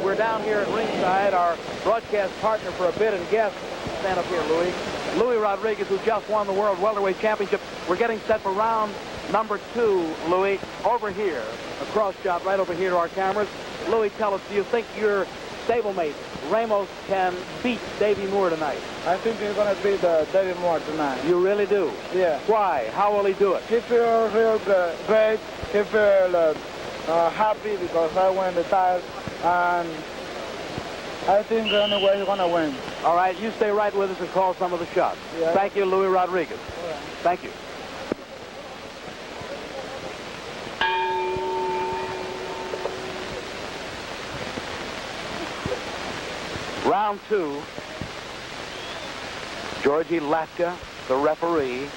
Speaker 9: We're down here at ringside. Our broadcast partner for a bit and guest, stand up here, Louis Rodriguez, who just won the World Welterweight Championship. We're getting set for round number 2, Louis, over here. A cross shot right over here to our cameras. Louis, tell us, do you think your stablemate, Ramos, can beat Davey Moore tonight?
Speaker 10: I think he's going to beat Davey Moore tonight.
Speaker 9: You really do?
Speaker 10: Yeah.
Speaker 9: Why? How will he do it?
Speaker 10: He feels real great. He feels happy because I won the title. And I think anyway he's going to win.
Speaker 9: All right, you stay right with us and call some of the shots.
Speaker 10: Yeah.
Speaker 9: Thank you, Louis Rodriguez.
Speaker 10: Right.
Speaker 9: Thank you. Round 2. Georgie Latka, the referee,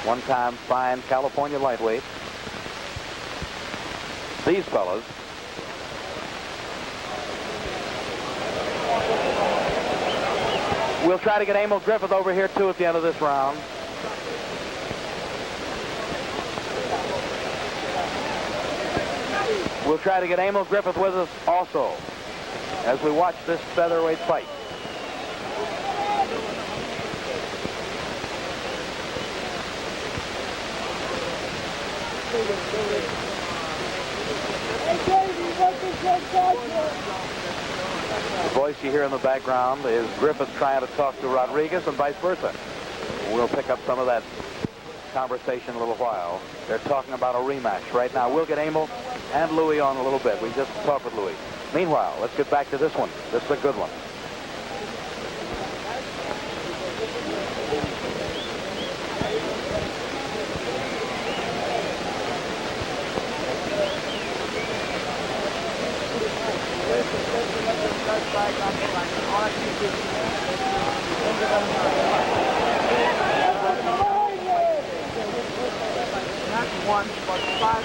Speaker 9: one-time fine California lightweight. These fellas we'll try to get Emile Griffith over here, too, at the end of this round. We'll try to get Emile Griffith with us also as we watch this featherweight fight. The voice you hear in the background is Griffith trying to talk to Rodriguez and vice versa. We'll pick up some of that conversation in a little while. They're talking about a rematch right now. We'll get Emile and Louis on a little bit. We just talked with Louis. Meanwhile, let's get back to this one. This is a good one. As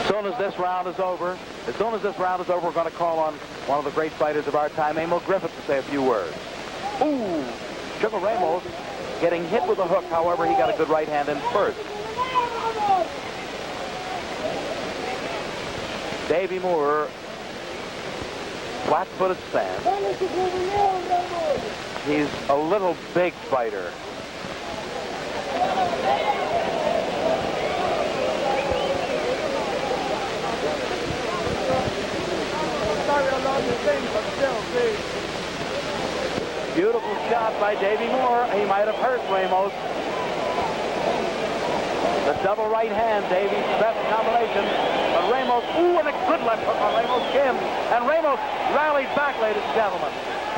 Speaker 9: soon as this round is over, we're going to call on one of the great fighters of our time, Emile Griffith, to say a few words. Ooh, Sugar Ramos getting hit with a hook. However, he got a good right hand in first. Davey Moore, flat-footed stance. He's a little big fighter. Beautiful shot by Davey Moore. He might have hurt Ramos. The double right hand, Davey's best combination. But Ramos, ooh, and a good left hook on Ramos Kim. And Ramos rallied back, ladies and gentlemen.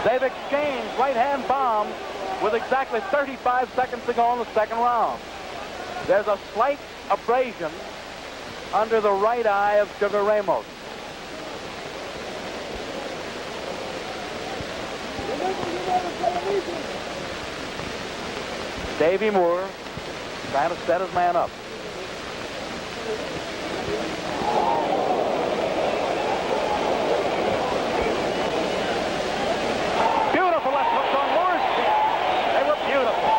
Speaker 9: They've exchanged right hand bombs with exactly 35 seconds to go in the second round. There's a slight abrasion under the right eye of Sugar Ramos. Davey Moore trying to set his man up. Beautiful left hooks on Moore's chin. They were beautiful.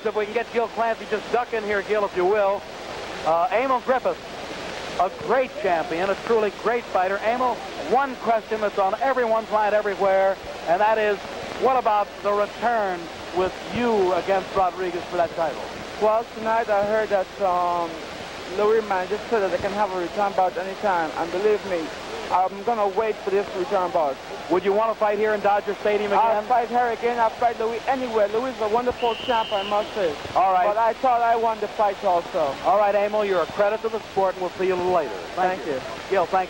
Speaker 9: If we can get Gil Clancy, just duck in here, Gil, if you will. Emile Griffith, a great champion, a truly great fighter. Emile, one question that's on everyone's mind everywhere, and that is, what about the return with you against Rodriguez for that title?
Speaker 10: Well, tonight I heard that Louis Man just said that they can have a return bout anytime, and believe me, I'm going to wait for this return bout.
Speaker 9: Would you want to fight here in Dodger Stadium again?
Speaker 10: I'll fight her again. I'll fight Louis anywhere. Louis is a wonderful champ, I must say.
Speaker 9: All right.
Speaker 10: But I thought I won the fight also.
Speaker 9: All right, Emile, you're a credit to the sport, and we'll see you a little later.
Speaker 10: Thank you.
Speaker 9: Gil, thank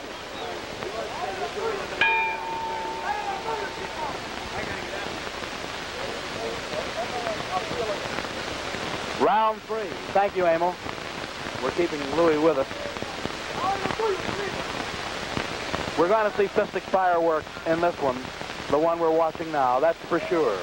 Speaker 9: you. Round 3. Thank you, Emile. We're keeping Louis with us. We're going to see fistic fireworks in this one, the one we're watching now, that's for sure.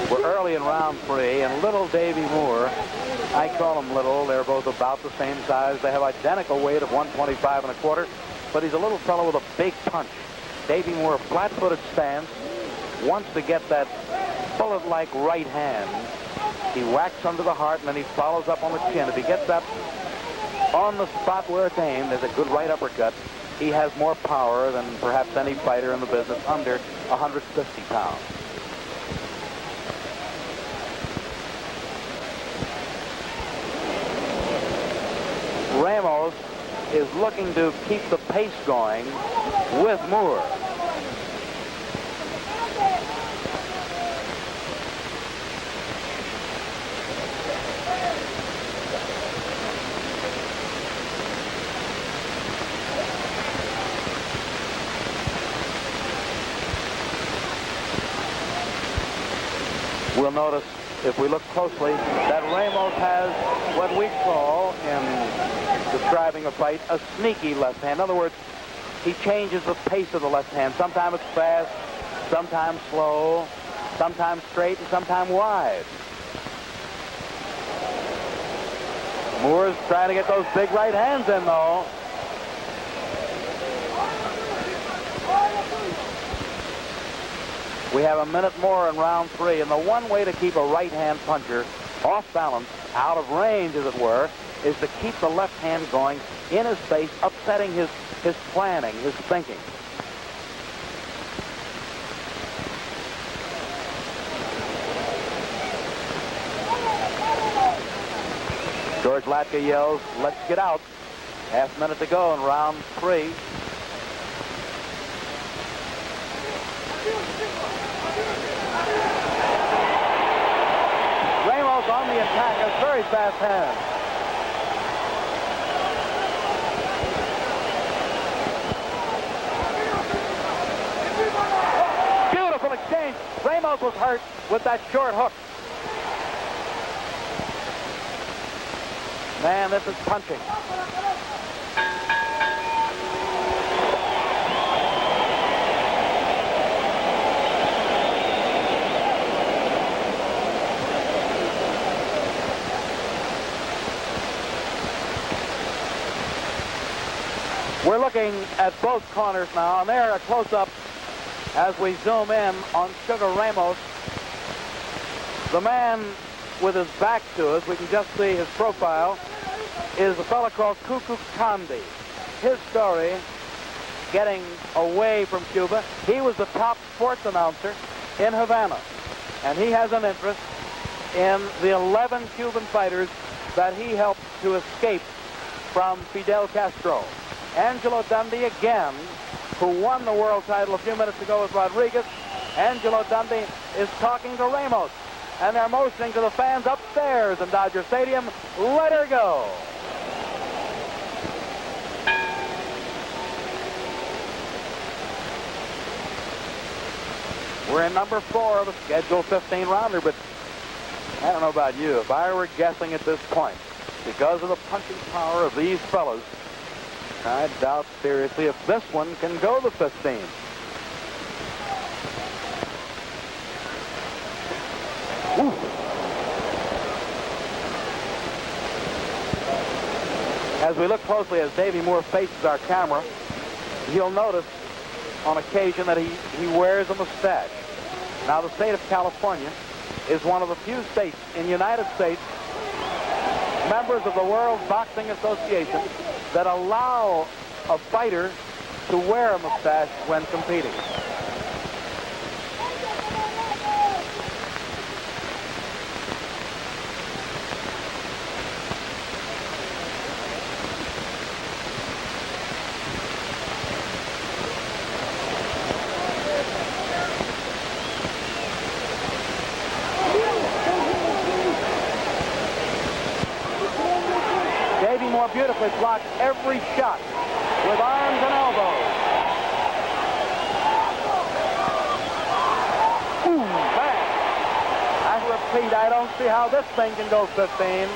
Speaker 9: We're early in round 3, and little Davey Moore, I call him little, they're both about the same size. They have identical weight of 125 1/4, but he's a little fellow with a big punch. Davey Moore, flat-footed stance, wants to get that bullet-like right hand. He whacks under the heart, and then he follows up on the chin. If he gets that on the spot where it's aimed, there's a good right uppercut. He has more power than perhaps any fighter in the business under 150 pounds. Ramos is looking to keep the pace going with Moore. We'll notice, if we look closely, that Ramos has what we call, in describing a fight, a sneaky left hand. In other words, he changes the pace of the left hand. Sometimes it's fast, sometimes slow, sometimes straight, and sometimes wide. Moore's trying to get those big right hands in, though. We have a minute more in round 3, and the one way to keep a right-hand puncher off balance, out of range, as it were, is to keep the left hand going in his face, upsetting his planning, his thinking. George Latka yells, "Let's get out." Half minute to go in round 3. Ramos on the attack, has very fast hands. Beautiful exchange. Ramos was hurt with that short hook. Man, this is punching. We're looking at both corners now, and there a close-up as we zoom in on Sugar Ramos. The man with his back to us, we can just see his profile, is a fellow called Duk Koo Kim. His story, getting away from Cuba, he was the top sports announcer in Havana, and he has an interest in the 11 Cuban fighters that he helped to escape from Fidel Castro. Angelo Dundee again, who won the world title a few minutes ago with Rodriguez. Angelo Dundee is talking to Ramos, and they're motioning to the fans upstairs in Dodger Stadium, let her go. We're in number 4 of a scheduled 15-rounder, but I don't know about you. If I were guessing at this point, because of the punching power of these fellas, I doubt seriously if this one can go the 15. Ooh. As we look closely as Davey Moore faces our camera, you'll notice on occasion that he wears a mustache. Now, the state of California is one of the few states in the United States, members of the World Boxing Association, that allow a fighter to wear a mustache when competing. Beautifully blocks every shot with arms and elbows. Ooh, man. I repeat, I don't see how this thing can go 15.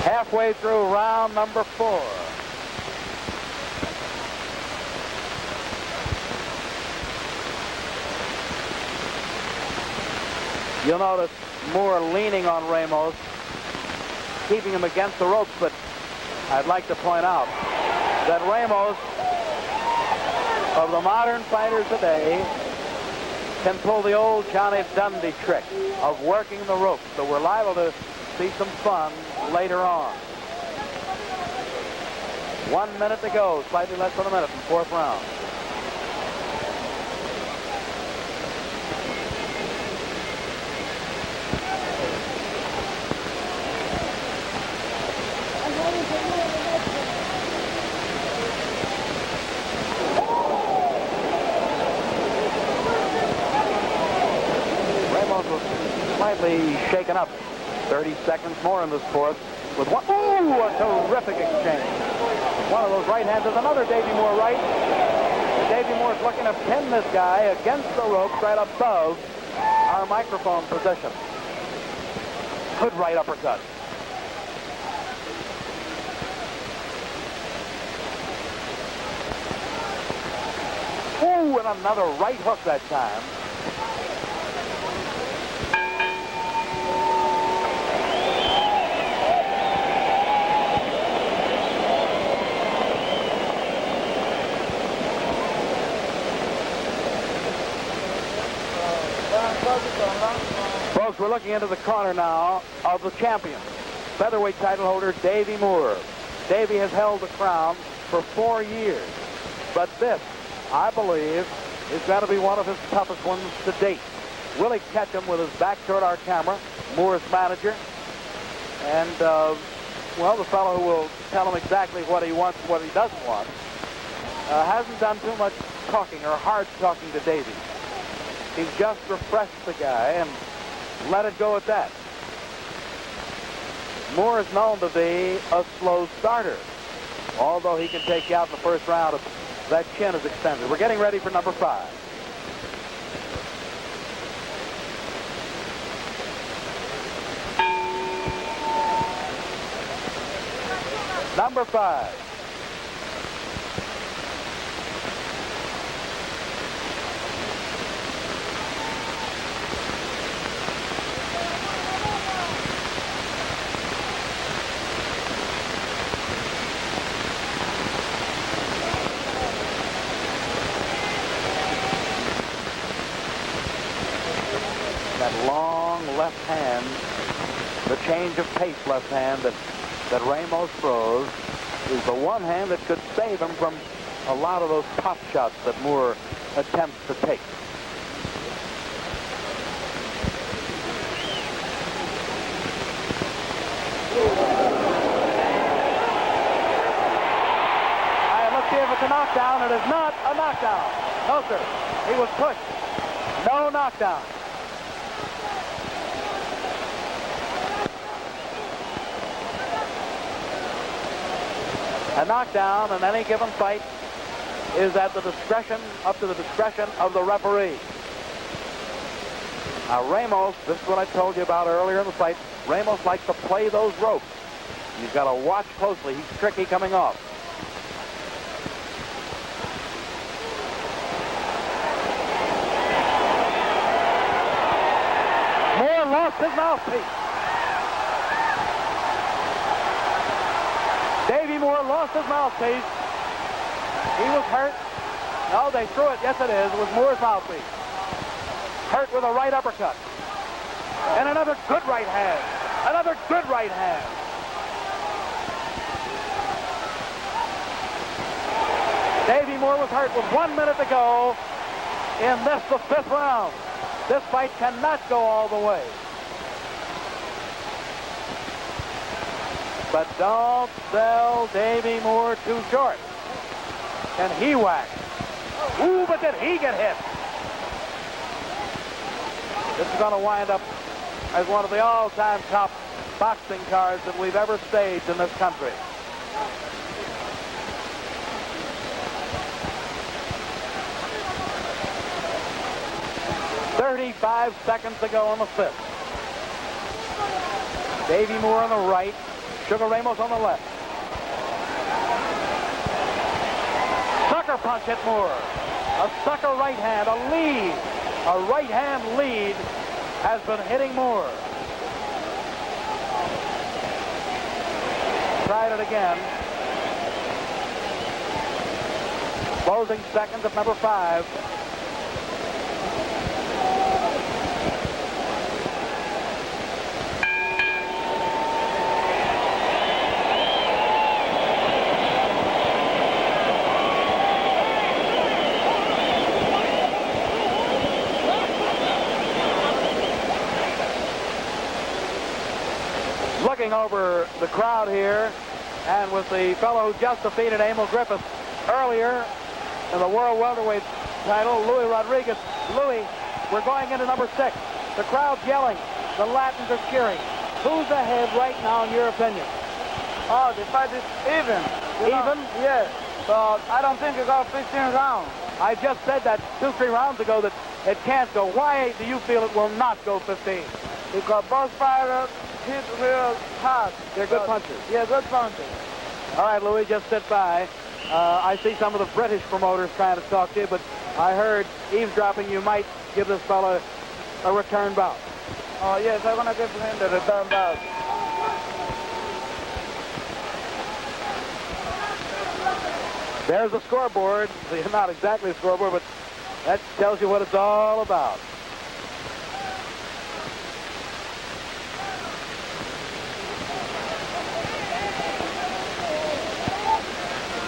Speaker 9: Halfway through round number 4. You'll notice Moore leaning on Ramos, keeping him against the ropes, but I'd like to point out that Ramos, of the modern fighters today, can pull the old Johnny Dundee trick of working the ropes, so we're liable to see some fun later on. 1 minute to go, slightly less than a minute in 4th round. Shaken up. 30 seconds more in this 4th with one. Ooh, a terrific exchange. One of those right hands is another Davey Moore right. Davey Moore's looking to pin this guy against the ropes right above our microphone position. Good right uppercut. Ooh, and another right hook that time. Folks, we're looking into the corner now of the champion, featherweight title holder Davey Moore. Davey has held the crown for 4 years, but this, I believe, is going to be one of his toughest ones to date. Willie Ketchum with his back toward our camera, Moore's manager. And, well, the fellow who will tell him exactly what he wants and what he doesn't want, hasn't done too much talking or hard talking to Davey. He's just refreshed the guy and let it go at that. Moore is known to be a slow starter, although he can take you out in the first round if that chin is extended. We're getting ready for number 5. Number 5. That long left hand, the change of pace left hand that Ramos throws is the one hand that could save him from a lot of those pop shots that Moore attempts to take. All right, let's see if it's a knockdown. It is not a knockdown. No, sir. He was pushed. No knockdown. A knockdown in any given fight is at the discretion, up to the discretion of the referee. Now Ramos, this is what I told you about earlier in the fight, Ramos likes to play those ropes. You've got to watch closely. He's tricky coming off. Moore lost his mouthpiece. Davey Moore lost his mouthpiece. He was hurt. No, they threw it. Yes, it is. It was Moore's mouthpiece. Hurt with a right uppercut. And another good right hand. Another good right hand. Davey Moore was hurt with 1 minute to go in this, the 5th round. This fight cannot go all the way. But don't sell Davey Moore too short. And he whacked. Ooh, but did he get hit? This is going to wind up as one of the all-time top boxing cards that we've ever staged in this country. "35 seconds to go on the 5th. Davey Moore on the right. Sugar Ramos on the left. Sucker punch hit Moore. A sucker right hand, a lead. A right hand lead has been hitting Moore. Tried it again. Closing seconds of number 5. Looking over the crowd here, and with the fellow who just defeated Emile Griffith earlier in the world welterweight title, Louis Rodriguez. Louis, we're going into number 6. The crowd's yelling. The Latins are cheering. Who's ahead right now, in your opinion?
Speaker 10: Oh, the fight is even.
Speaker 9: Even?
Speaker 10: Yes. But I don't think it got 15 rounds.
Speaker 9: I just said that 2-3 rounds ago that it can't go. Why do you feel it will not go 15?
Speaker 10: Because both fighters hit real hard.
Speaker 9: They're good punchers.
Speaker 10: Yeah, good punchers.
Speaker 9: All right, Louis, just sit by. I see some of the British promoters trying to talk to you, but I heard eavesdropping you might give this fella a return bout.
Speaker 10: Oh, yes, I'm going to give him the return bout.
Speaker 9: There's the scoreboard. Not exactly a scoreboard, but that tells you what it's all about.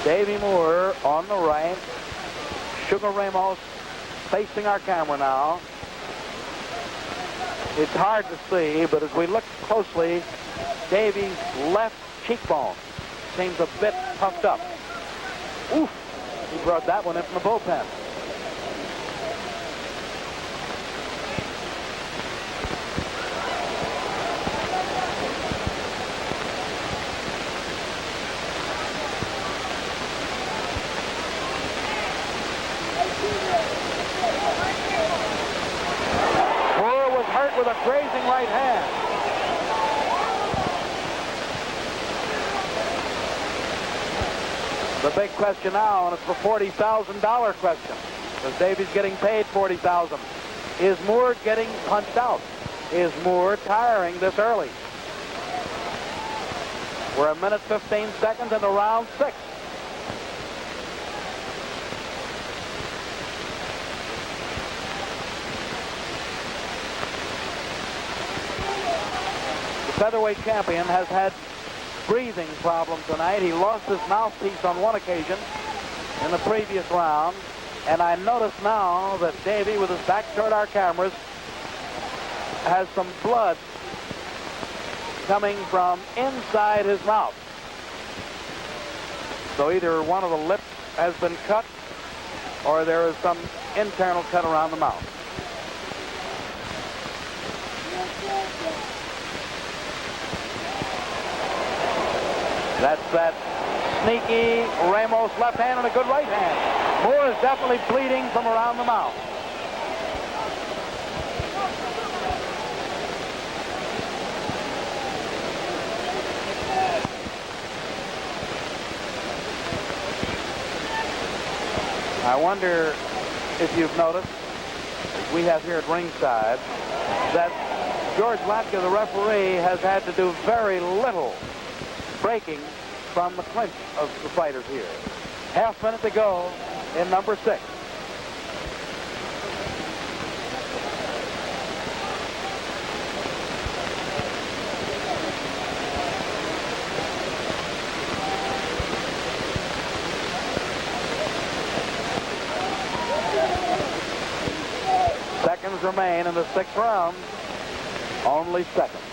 Speaker 9: Davey Moore on the right. Sugar Ramos facing our camera now. it's hard to see, but as we look closely, Davey's left cheekbone seems a bit puffed up. Oof! He brought that one in from the bullpen. Moore was hurt with a grazing right hand. The big question now, and it's the $40,000 question, because Davey's getting paid $40,000. Is Moore getting punched out? Is Moore tiring this early? We're 1 minute 15 seconds into round 6. The featherweight champion has had breathing problem tonight. He lost his mouthpiece on one occasion in the previous round, and I notice now that Davey, with his back toward our cameras, has some blood coming from inside his mouth. So either one of the lips has been cut or there is some internal cut around the mouth. That's that sneaky Ramos left hand and a good right hand. Moore is definitely bleeding from around the mouth. I wonder if you've noticed, as we have here at ringside, that George Latka, the referee, has had to do very little breaking from the clinch of the fighters here. Half minute to go in number 6. Seconds remain in the 6th round. Only seconds.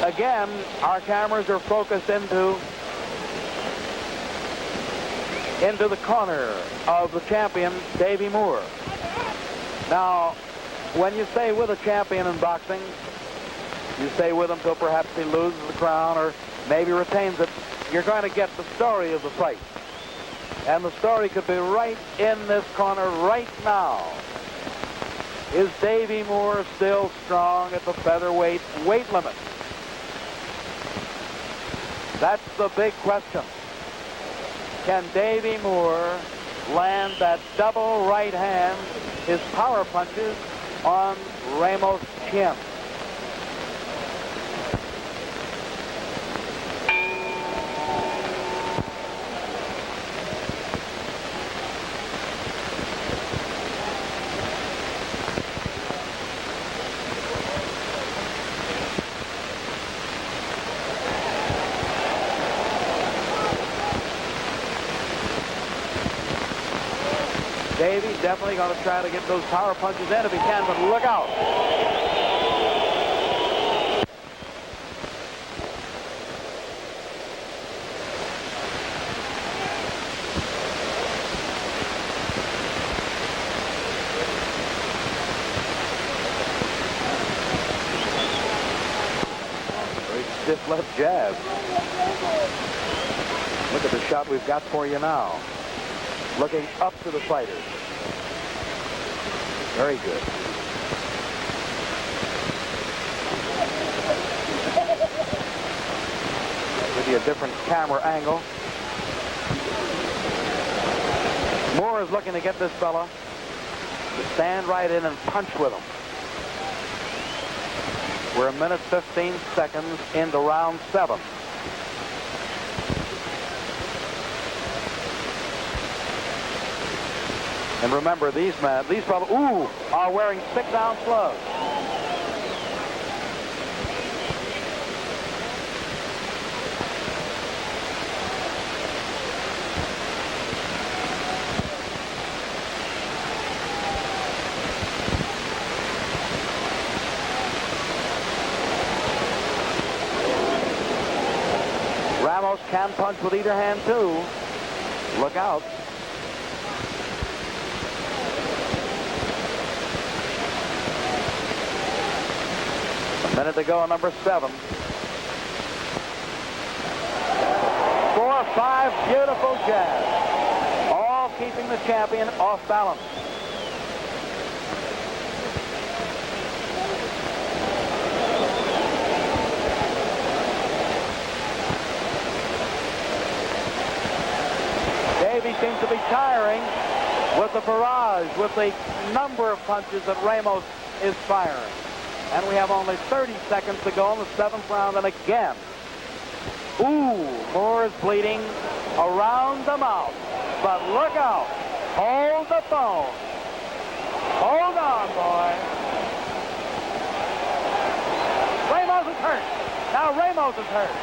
Speaker 9: Again, our cameras are focused into the corner of the champion, Davey Moore. Now, when you stay with a champion in boxing, you stay with him till perhaps he loses the crown or maybe retains it. You're going to get the story of the fight. And the story could be right in this corner right now. Is Davey Moore still strong at the featherweight weight limit? That's the big question. Can Davey Moore land that double right hand, his power punches, on Ramos' chin? Davey's definitely going to try to get those power punches in if he can, but look out. Very stiff left jab. Look at the shot we've got for you now. Looking up to the fighters. Very good. Give you a different camera angle. Moore is looking to get this fella to stand right in and punch with him. We're 1 minute 15 seconds into round 7. And remember, these fellows, are wearing 6-ounce gloves. can punch with either hand, too. Look out. A minute to go on number 7. 4 or 5 beautiful jabs, all keeping the champion off balance. Davey seems to be tiring with the barrage, with the number of punches that Ramos is firing. And we have only 30 seconds to go in the 7th round, and again. Ooh, Moore is bleeding around the mouth. But look out. Hold the phone. Hold on, boy. Ramos is hurt. Now Ramos is hurt.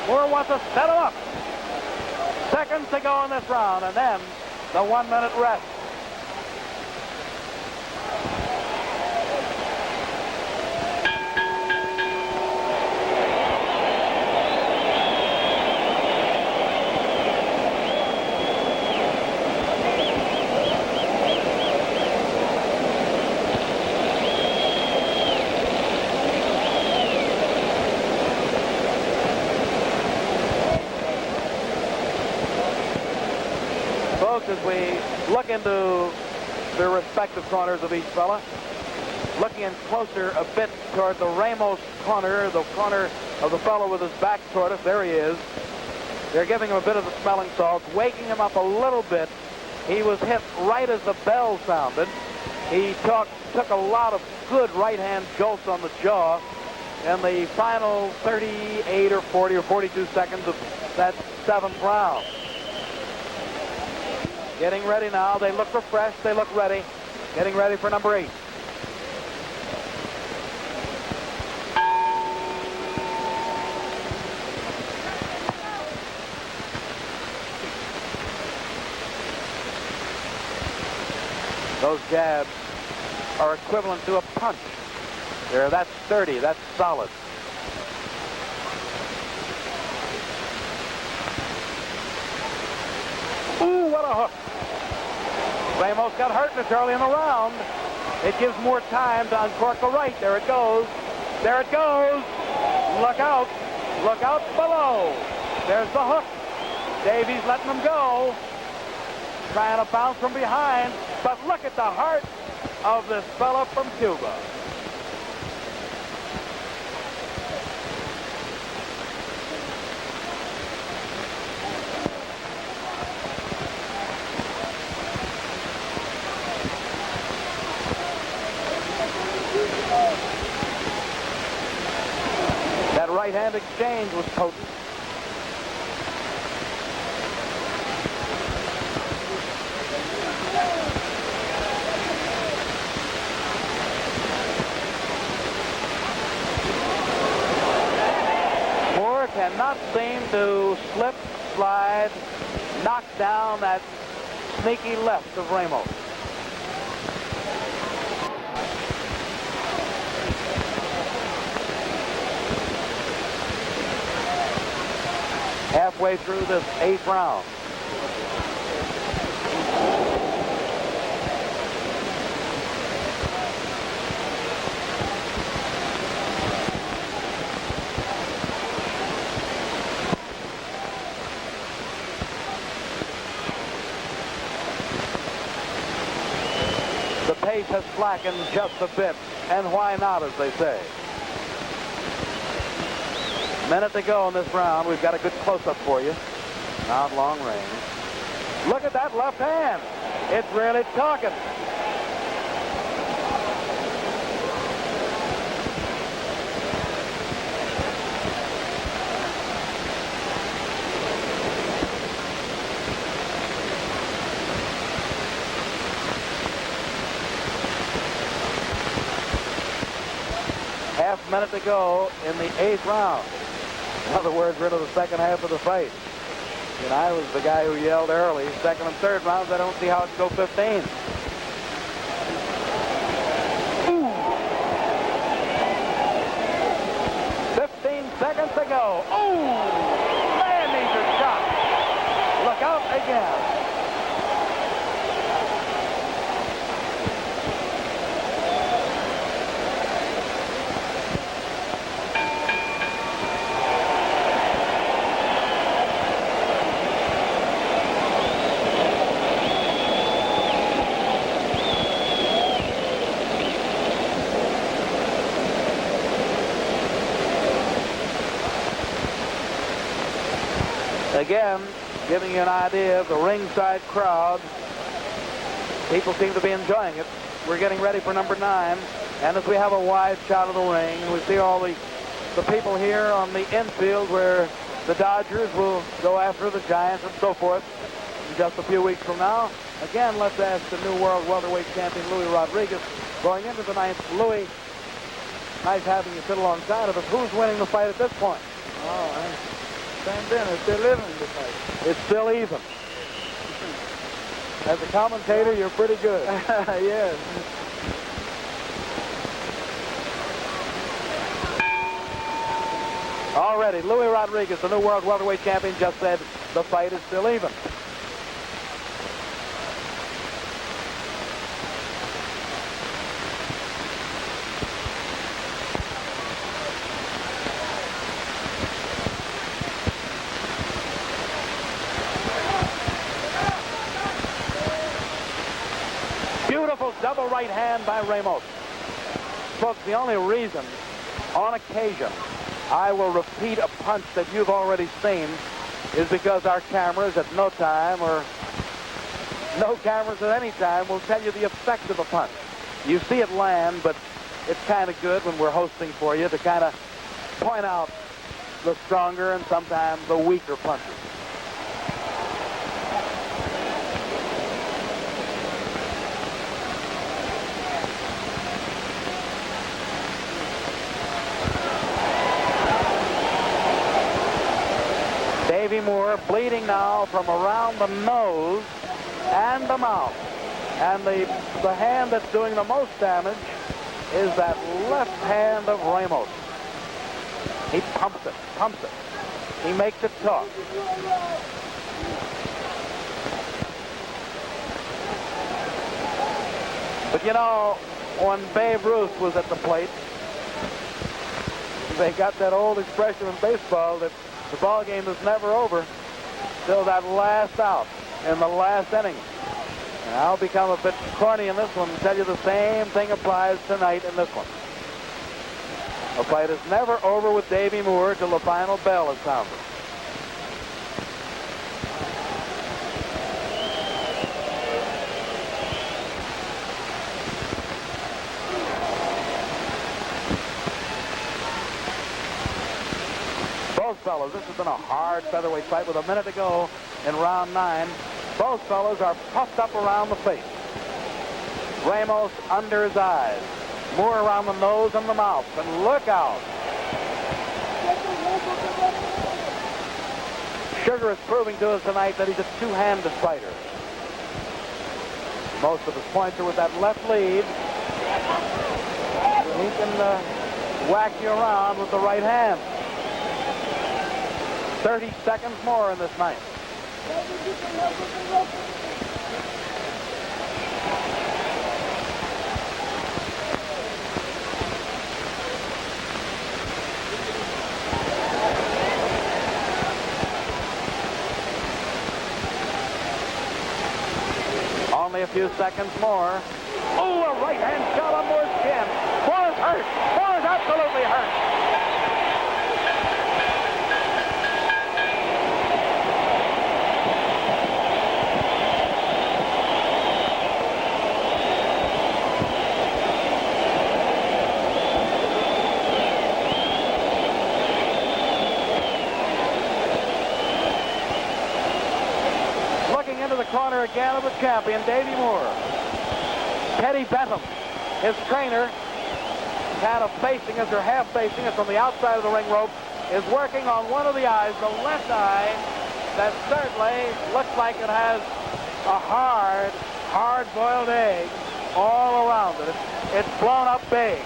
Speaker 9: Moore wants to set him up. Seconds to go in this round, and then the 1-minute rest. As we look into the respective corners of each fella, looking in closer a bit toward the Ramos corner, the corner of the fellow with his back toward us. There he is. They're giving him a bit of the smelling salts, waking him up a little bit. He was hit right as the bell sounded. He took a lot of good right-hand jolts on the jaw in the final 38 or 40 or 42 seconds of that 7th round. Getting ready now. They look refreshed. They look ready. Getting ready for number 8. Those jabs are equivalent to a punch. That's sturdy. That's solid. Ooh, what a hook. Ramos got hurt this early in the round. It gives more time to uncork the right. There it goes. There it goes. Look out. Look out below. There's the hook. Davey's letting him go. Trying to bounce from behind. But look at the heart of this fella from Cuba. That right-hand exchange was potent. Moore cannot seem to slip, slide, knock down that sneaky left of Ramos. Halfway through this 8th round. The pace has slackened just a bit, and why not, as they say. Minute to go in this round. We've got a good close-up for you. Not long range. Look at that left hand. It's really talking. Half minute to go in the 8th round. In other words, we're into the second half of the fight. And I was the guy who yelled early. 2nd and 3rd rounds, I don't see how it can go 15. Ooh. 15 seconds to go. Ooh, man! again. Again, giving you an idea of the ringside crowd. People seem to be enjoying it. We're getting ready for number 9. And as we have a wide shot of the ring, we see all the people here on the infield where the Dodgers will go after the Giants and so forth in just a few weeks from now. Again, let's ask the new world welterweight champion, Louis Rodriguez, going into the 9th. Louis, nice having you sit alongside of us. Who's winning the fight at this point?
Speaker 10: Oh, same thing. It's still even the fight.
Speaker 9: It's still even. As a commentator, you're pretty good.
Speaker 10: Yes.
Speaker 9: Already, Louis Rodriguez, the new world welterweight champion, just said the fight is still even. Beautiful double right hand by Ramos. Folks, the only reason, on occasion, I will repeat a punch that you've already seen is because our cameras at no time, or no cameras at any time, will tell you the effect of a punch. You see it land, but it's kind of good when we're hosting for you to kind of point out the stronger and sometimes the weaker punches. Davey Moore bleeding now from around the nose and the mouth. And the hand that's doing the most damage is that left hand of Ramos. He pumps it. He makes it tough. But you know, when Babe Ruth was at the plate, they got that old expression in baseball that the ball game is never over till that last out in the last inning. And I'll become a bit corny in this one and tell you the same thing applies tonight in this one. The fight is never over with Davey Moore till the final bell is sounded. Both fellas, this has been a hard featherweight fight with a minute to go in round 9. Both fellas are puffed up around the face. Ramos under his eyes. Moore around the nose and the mouth. And look out. Sugar is proving to us tonight that he's a two-handed fighter. Most of his points are with that left lead. He can whack you around with the right hand. 30 seconds more in this night. Only a few seconds more. Oh, a right hand shot on Moore's chin. Moore is hurt. Moore is absolutely hurt. Corner again of the champion, Davey Moore. Teddy Bentham, his trainer, kind of facing us or half facing us from the outside of the ring rope, is working on one of the eyes, the left eye, that certainly looks like it has a hard-boiled egg all around it. It's blown up big.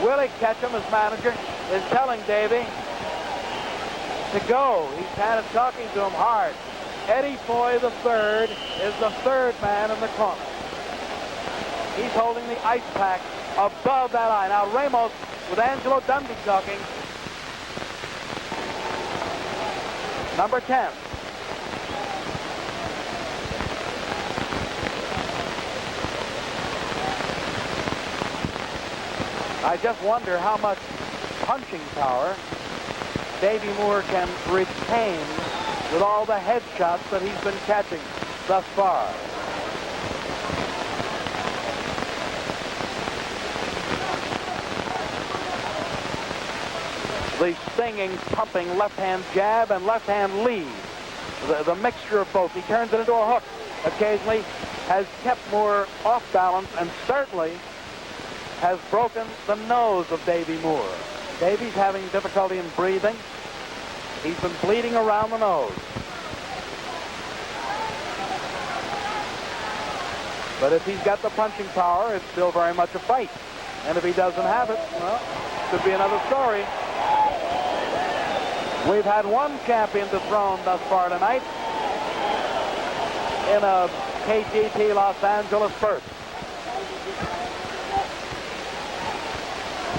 Speaker 9: Willie Ketchum, his manager, is telling Davey to go. He's kind of talking to him hard. Eddie Foy III is the third man in the corner. He's holding the ice pack above that eye. Now Ramos with Angelo Dundee talking. Number 10. I just wonder how much punching power Davey Moore can retain with all the headshots that he's been catching thus far. The stinging, pumping left-hand jab and left-hand lead. The mixture of both. He turns it into a hook occasionally, has kept Moore off balance, and certainly has broken the nose of Davey Moore. Davey's having difficulty in breathing. He's been bleeding around the nose. But if he's got the punching power, it's still very much a fight. And if he doesn't have it, well, could be another story. We've had one champion dethroned thus far tonight in a KGT Los Angeles first.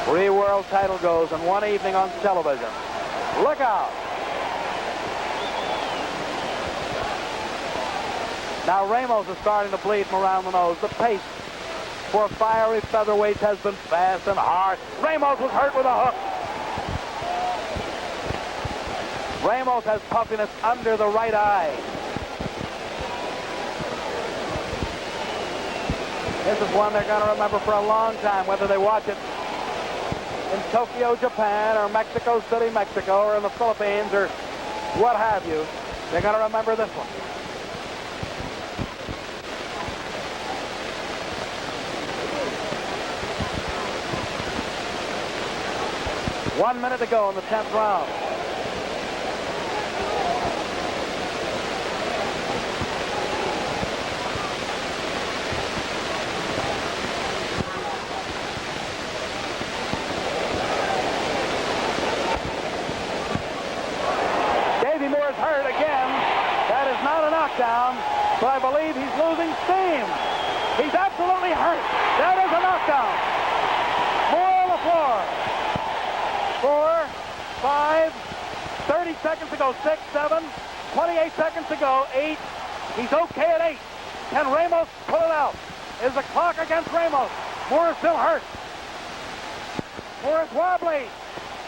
Speaker 9: 3 world title goes in one evening on television. Look out. Now Ramos is starting to bleed from around the nose. The pace for fiery featherweights has been fast and hard. Ramos was hurt with a hook. Ramos has puffiness under the right eye. This is one they're going to remember for a long time, whether they watch it in Tokyo, Japan, or Mexico City, Mexico, or in the Philippines, or what have you. They're going to remember this one. One minute to go in the 10th round. Down, but I believe he's losing steam. He's absolutely hurt. That is a knockdown. More on the floor. 4, 5, 30 seconds to go. 6, 7, 28 seconds to go. 8. He's okay at 8. Can Ramos pull it out? Is the clock against Ramos? Moore is still hurt. Moore is wobbly.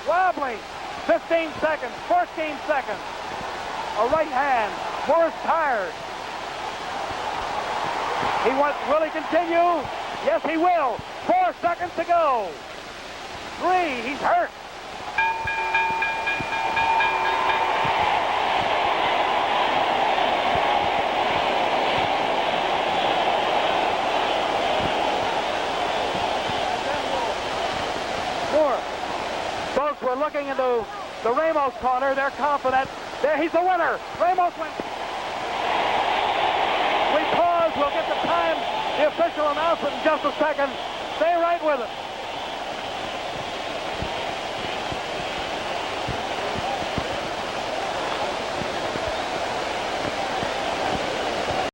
Speaker 9: Wobbly. 15 seconds. 14 seconds. A right hand. Moore's tired. Will he continue? Yes, he will. 4 seconds to go. 3, he's hurt. Moore. Folks, we're looking into the Ramos corner. They're confident. There, he's the winner. Ramos wins. We pause. We'll get the time, the official announcement in just a second. Stay right with us.